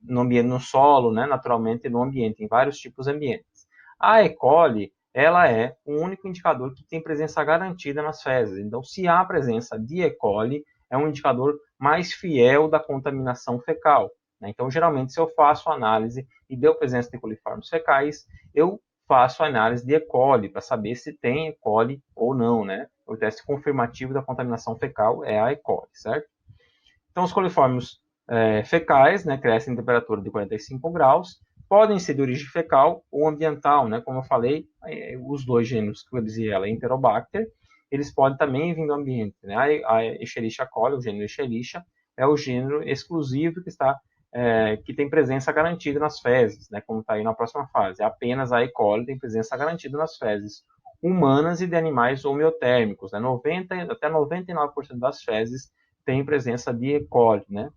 no solo, né? Naturalmente no ambiente, em vários tipos de ambientes. A E. coli, ela é o único indicador que tem presença garantida nas fezes. Então, se há presença de E. coli, é um indicador mais fiel da contaminação fecal. Né? Então, geralmente, se eu faço análise e deu presença de coliformes fecais, eu faço análise de E. coli para saber se tem E. coli ou não, né? O teste confirmativo da contaminação fecal é a E. coli, certo? Então, os coliformes fecais, né, crescem em temperatura de 45 graus, podem ser de origem fecal ou ambiental, né? Como eu falei, os dois gêneros, Klebsiella e Enterobacter, eles podem também vir do ambiente, né? A Escherichia coli, o gênero Escherichia, é o gênero exclusivo que tem presença garantida nas fezes, né? Como está aí na próxima fase. Apenas a E. coli tem presença garantida nas fezes humanas e de animais homeotérmicos, né? Até 99% das fezes tem presença de E. coli, né?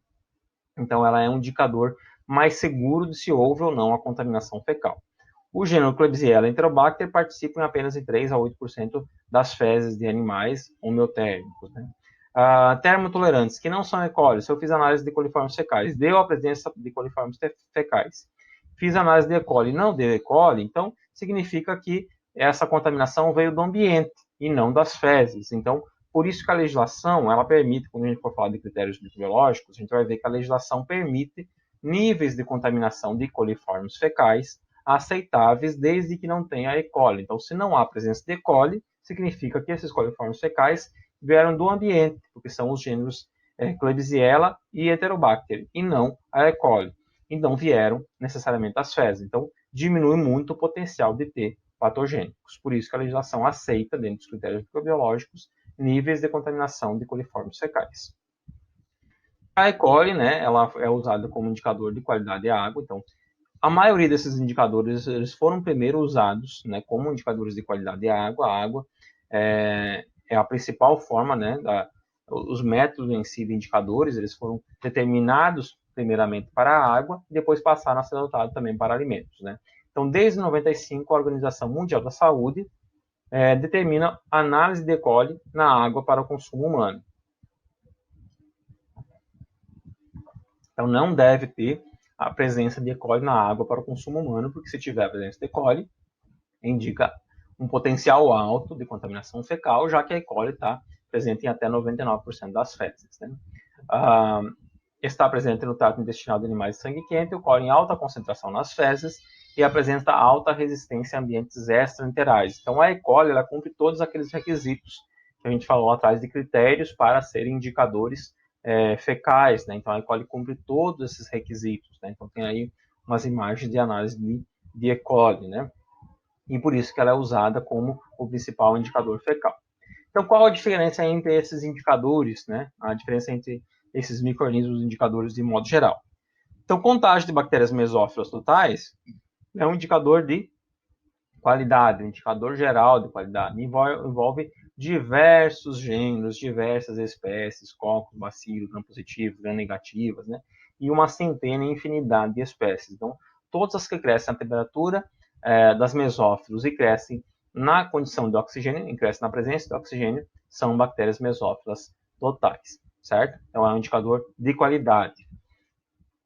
Então, ela é um indicador mais seguro de se houve ou não a contaminação fecal. O gênero Klebsiella e Enterobacter participam apenas em 3 a 8% das fezes de animais homeotérmicos, né? Termotolerantes, que não são E. coli. Se eu fiz análise de coliformes fecais, deu a presença de coliformes fecais. Fiz análise de E. coli, não deu E. coli, então significa que essa contaminação veio do ambiente e não das fezes. Então, por isso que a legislação, ela permite, quando a gente for falar de critérios microbiológicos, a gente vai ver que a legislação permite níveis de contaminação de coliformes fecais aceitáveis, desde que não tenha E. coli. Então, se não há presença de E. coli, significa que esses coliformes fecais vieram do ambiente, porque são os gêneros Klebsiella e Enterobacter, e não a E. coli. E não vieram necessariamente das fezes. Então, diminui muito o potencial de ter patogênicos. Por isso que a legislação aceita, dentro dos critérios microbiológicos, níveis de contaminação de coliformes fecais. A E. coli, né, ela é usada como indicador de qualidade de água, então a maioria desses indicadores eles foram primeiro usados, né, como indicadores de qualidade de água. A água é a principal forma, né, os métodos em si de indicadores, eles foram determinados primeiramente para a água e depois passaram a ser adotados também para alimentos, né. Então, desde 95, a Organização Mundial da Saúde determina análise de E. coli na água para o consumo humano. Então, não deve ter a presença de E. coli na água para o consumo humano, porque se tiver a presença de E. coli, indica um potencial alto de contaminação fecal, já que a E. coli está presente em até 99% das fezes. Né? Está presente no trato intestinal de animais de sangue quente, ocorre em alta concentração nas fezes e apresenta alta resistência a ambientes extraenterais. Então, a E. coli ela cumpre todos aqueles requisitos que a gente falou atrás de critérios para serem indicadores fecais. Né? Então, a E. coli cumpre todos esses requisitos. Né? Então, tem aí umas imagens de análise de E. coli, né? E por isso que ela é usada como o principal indicador fecal. Então, qual a diferença entre esses indicadores, né? A diferença entre esses micro-organismos indicadores de modo geral. Então, contagem de bactérias mesófilas totais é um indicador de qualidade, um indicador geral de qualidade. Envolve diversos gêneros, diversas espécies, cocos, bacilos, gram-positivos, gram-negativas, né? E uma centena e infinidade de espécies. Então, todas as que crescem na temperatura das mesófilos e crescem na condição de oxigênio, e crescem na presença de oxigênio, são bactérias mesófilas totais, certo? Então, é um indicador de qualidade.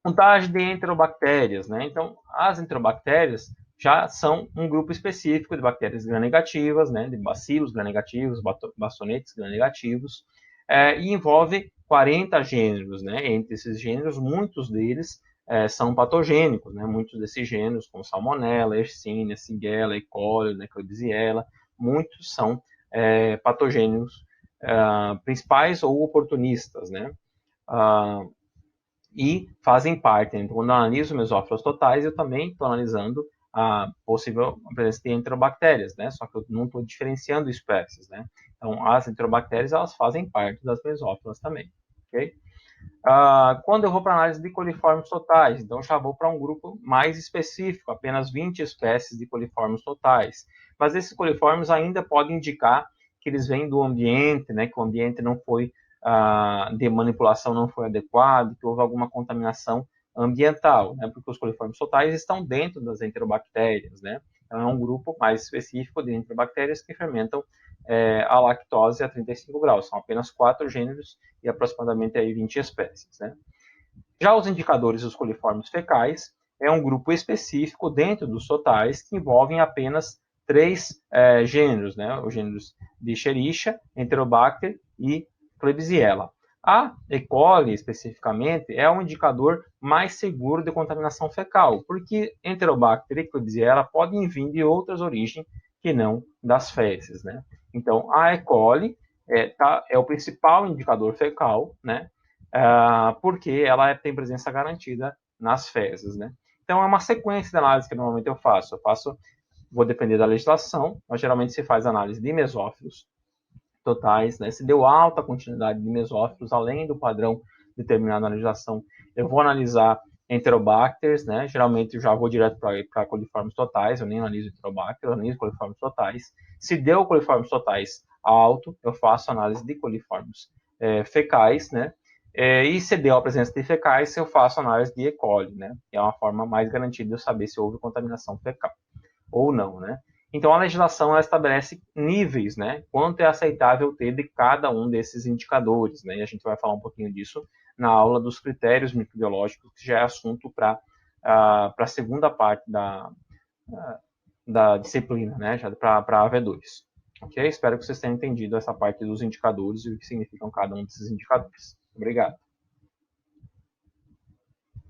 Contagem de enterobactérias, né? Então, as enterobactérias já são um grupo específico de bactérias gram-negativas, né? De bacilos gram-negativos, bastonetes gram-negativos, e envolve 40 gêneros, né? Entre esses gêneros, muitos deles são patogênicos, né? Muitos desses gêneros, como Salmonella, Yersinia, Shigella, E. coli, né? Klebsiella, muitos são patogênicos principais ou oportunistas, né? E fazem parte. Então, quando eu analiso mesófilos totais, eu também estou analisando a possível presença de enterobactérias, né? Só que eu não estou diferenciando espécies, né? Então, as enterobactérias, elas fazem parte das mesófilas também, ok? Quando eu vou para análise de coliformes totais, então já vou para um grupo mais específico, apenas 20 espécies de coliformes totais. Mas esses coliformes ainda podem indicar que eles vêm do ambiente, né? Que o ambiente não foi de manipulação não foi adequado, que houve alguma contaminação ambiental, né? Porque os coliformes totais estão dentro das enterobactérias, né? Então, é um grupo mais específico de enterobactérias que fermentam a lactose a 35 graus. São apenas 4 gêneros e aproximadamente aí 20 espécies, né? Já os indicadores dos coliformes fecais é um grupo específico dentro dos totais que envolvem apenas 3 gêneros, né? Os gêneros de Escherichia, Enterobacter e Klebsiella. A E. coli, especificamente, é um indicador mais seguro de contaminação fecal, porque Enterobacter e Klebsiella podem vir de outras origens que não das fezes, né? Então, a E. coli é o principal indicador fecal, né? Porque ela tem presença garantida nas fezes, né? Então, é uma sequência de análise que normalmente eu faço. Vou depender da legislação, mas geralmente se faz análise de mesófilos totais, né? Se deu alta quantidade de mesófilos, além do padrão determinado na legislação, eu vou analisar enterobacters, né? Geralmente eu já vou direto para coliformes totais, eu nem analiso enterobacter, eu analiso coliformes totais. Se deu coliformes totais alto, eu faço análise de coliformes fecais, né? E se deu a presença de fecais, eu faço análise de E. coli, né? Que é uma forma mais garantida de eu saber se houve contaminação fecal ou não, né? Então, a legislação ela estabelece níveis, né? Quanto é aceitável ter de cada um desses indicadores, né? E a gente vai falar um pouquinho disso na aula dos critérios microbiológicos, que já é assunto para a segunda parte da disciplina, né? Já para a AV2. Ok? Espero que vocês tenham entendido essa parte dos indicadores e o que significam cada um desses indicadores. Obrigado.